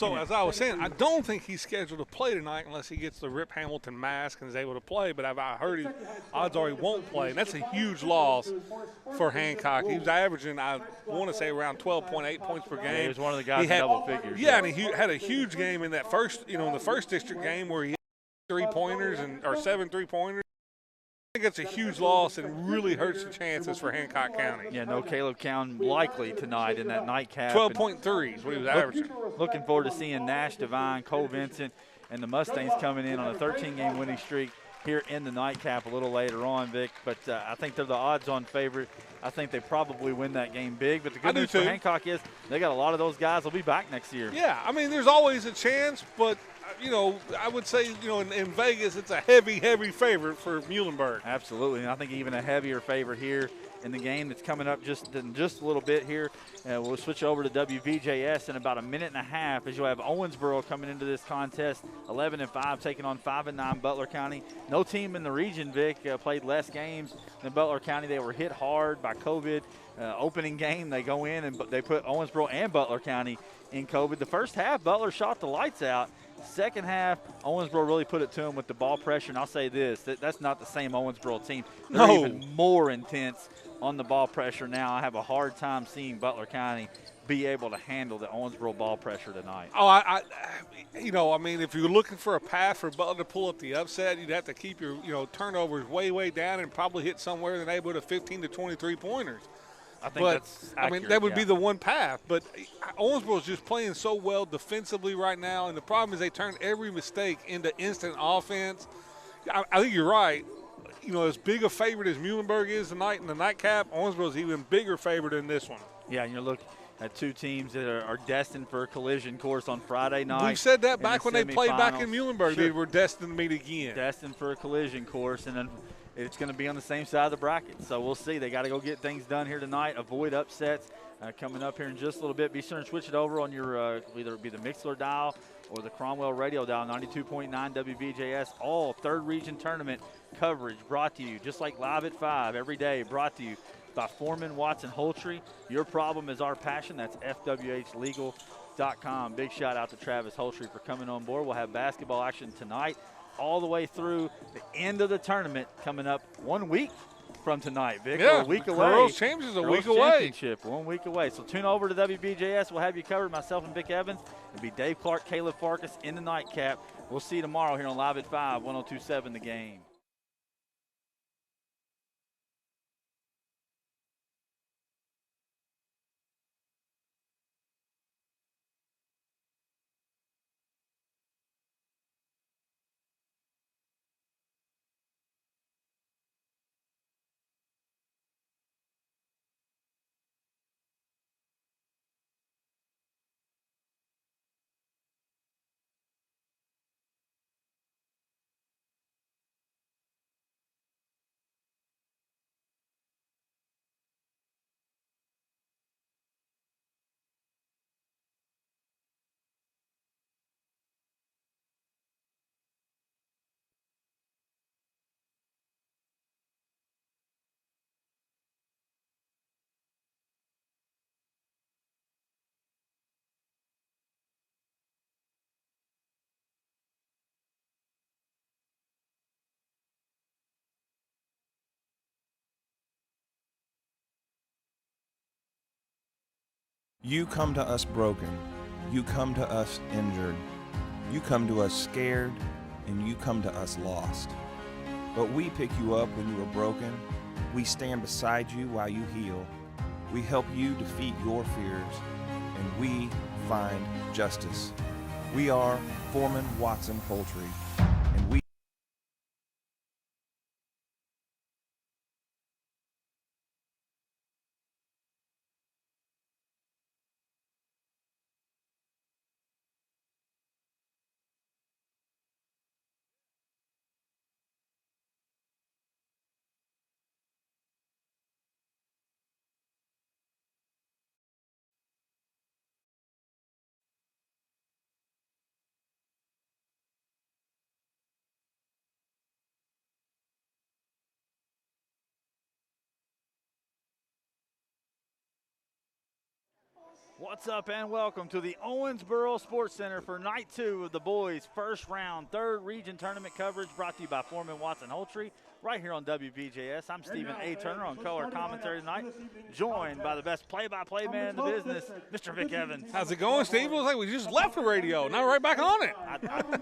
S2: So as I was saying, I don't think he's scheduled to play tonight unless he gets the Rip Hamilton mask and is able to play. But I heard odds are he won't play, and that's a huge loss for Hancock. He was averaging, I want to say, around 12.8 points per game.
S1: Yeah, he was one of the guys in double figures.
S2: Yeah, and he had a huge game in that first, in the first district game where he had 3-pointers or 7 3-pointers. I think it's a huge loss and really hurts the chances for Hancock County.
S1: Yeah, no Caleb Cowan likely tonight in that nightcap.
S2: 12.3 is what he was averaging.
S1: Looking forward to seeing Nash Devine, Cole Vincent, and the Mustangs coming in on a 13-game winning streak here in the nightcap a little later on, Vic. But I think they're the odds-on favorite. I think they probably win that game big. But the good news for Hancock is they got a lot of those guys will be back next year.
S2: Yeah, I mean, there's always a chance, but I would say, in Vegas, it's a heavy, heavy favorite for Muhlenberg.
S1: Absolutely, and I think even a heavier favorite here in the game that's coming up just a little bit here. We'll switch over to WVJS in about a minute and a half as you'll have Owensboro coming into this contest, 11-5, taking on 5-9 Butler County. No team in the region, Vic, played less games than Butler County. They were hit hard by COVID. Opening game, they go in and they put Owensboro and Butler County in COVID. The first half, Butler shot the lights out. Second half, Owensboro really put it to them with the ball pressure. And I'll say this, that's not the same Owensboro team. They're even more intense on the ball pressure now. I have a hard time seeing Butler County be able to handle the Owensboro ball pressure tonight.
S2: I mean, if you're looking for a path for Butler to pull up the upset, you'd have to keep your, turnovers way, way down and probably hit somewhere in the neighborhood of 15 to 23 pointers.
S1: I think that's accurate,
S2: that would be the one path. But Owensboro is just playing so well defensively right now, and the problem is they turn every mistake into instant offense. I think you're right. As big a favorite as Muhlenberg is tonight in the nightcap, Owensboro is even bigger favorite in this one.
S1: Yeah, and you look at two teams that are destined for a collision course on Friday night.
S2: We've said that back when they played back in Muhlenberg.
S1: Sure.
S2: They were destined to meet again.
S1: Destined for a collision course, and then it's going to be on the same side of the bracket. So we'll see. They got to go get things done here tonight, avoid upsets. Coming up here in just a little bit. Be sure and switch it over on your either it be the Mixler dial or the Cromwell radio dial, 92.9 WVJS. All third region tournament coverage brought to you, just like Live at 5 every day, brought to you by Foreman, Watson, Holtrey. Your problem is our passion. That's FWHlegal.com. Big shout out to Travis Holtrey for coming on board. We'll have basketball action tonight all the way through the end of the tournament coming up 1 week from tonight, Vic.
S2: Yeah,
S1: a week away.
S2: Girls Champions is a week away.
S1: Championship, 1 week away. So tune over to WBJS. We'll have you covered, myself and Vic Evans. It'll be Dave Clark, Caleb Farkas in the nightcap. We'll see you tomorrow here on Live at 5, 102.7 The Game.
S3: You come to us broken. You come to us injured. You come to us scared, and you come to us lost. But we pick you up when you are broken. We stand beside you while you heal. We help you defeat your fears, and we find justice. We are Foreman, Watson, Holtrey.
S1: What's up and welcome to the Owensboro Sportscenter for night 2 of the boys' first round, 3rd region tournament coverage brought to you by Foreman, Watson, Holtrey, right here on WBJS. I'm Stephen A. Turner on color commentary tonight, joined by the best play-by-play man in the business, Mr. Vic Evans.
S2: How's it going, Steve? It was like we just left the radio. Now we're right back on it.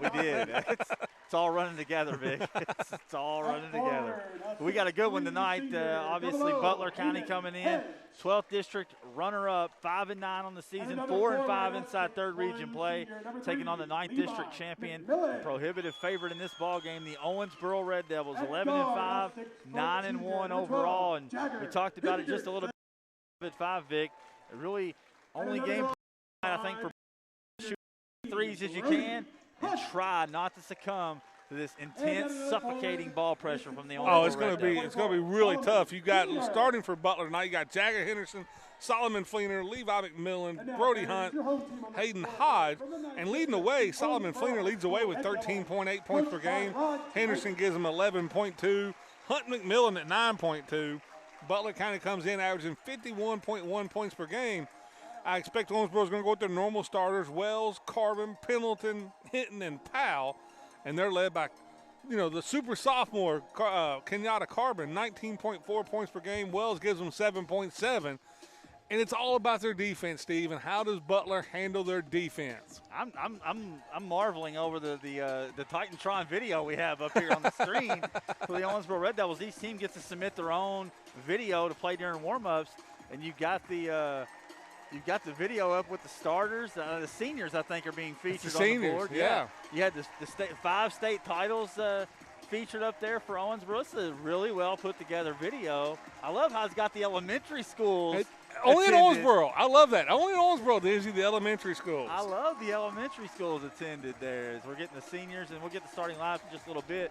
S1: We did. It's all running together, Vic. It's all running together. We got a good one tonight. Obviously, Butler County coming in. 12th District runner-up, 5-9 on the season, 4-5 inside 3rd region play, taking on the 9th District champion, the prohibitive favorite in this ball game, the Owensboro Red Devils, 11-5, 9-1 overall, and we talked about it just a little bit at 5, Vic. It really only game I think for shoot threes as you can and try not to succumb to this intense, suffocating ball pressure from the Owensboro
S2: it's going to be really tough. You got starting for Butler tonight. You got Jagger Henderson, Solomon Fleener, Levi McMillan, Brody Hunt, Hayden Hodge, and leading the way. Solomon Fleener leads the way with 13.8 points per game. Henderson gives him 11.2. Hunt McMillan at 9.2. Butler kind of comes in averaging 51.1 points per game. I expect Owensboro's going to go with their normal starters: Wells, Carbon, Pendleton, Hinton, and Powell. And they're led by, the super sophomore, Kenyatta Carbon, 19.4 points per game. Wells gives them 7.7. And it's all about their defense, Steve. And how does Butler handle their defense?
S1: I'm marveling over the Titantron video we have up here on the screen for the Owensboro Red Devils. Each team gets to submit their own video to play during warm-ups, and you've got the video up with the starters. The seniors, I think, are being featured on the board.
S2: Yeah.
S1: You had the 5 state titles featured up there for Owensboro. It's a really well put together video. I love how it's got the elementary schools.
S2: Only in Owensboro. I love that. Only in Owensboro there's the elementary schools.
S1: I love the elementary schools attended there. As we're getting the seniors, and we'll get the starting lineup in just a little bit.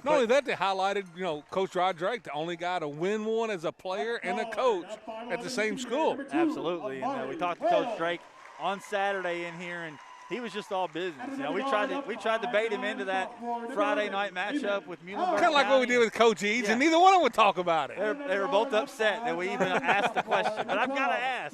S2: Not only that, they highlighted, Coach Rod Drake, the only guy to win one as a player and a coach at the same school.
S1: Absolutely. And we talked to Coach Drake on Saturday in here, and he was just all business. We tried to bait him into that Friday night matchup with Muhlenberg.
S2: Kind of like what we did with Coach Eads, and neither one of them would talk about it.
S1: They were both upset that we even asked the question. But I've got to ask,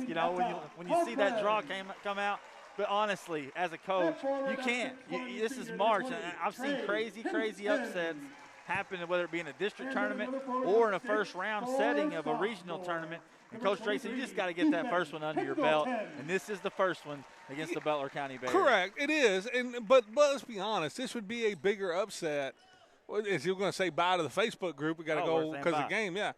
S1: when you see that draw come out. But honestly, as a coach, you can't. This is March, and I've seen crazy upsets happen, whether it be in a district tournament or in a first-round setting of a regional tournament. And Coach Drake said, you just got to get that first one under your belt, and this is the first one against the Butler County Bears.
S2: Correct, it is. But let's be honest, this would be a bigger upset. As you're going to say bye to the Facebook group, we got to go because of the game, yeah.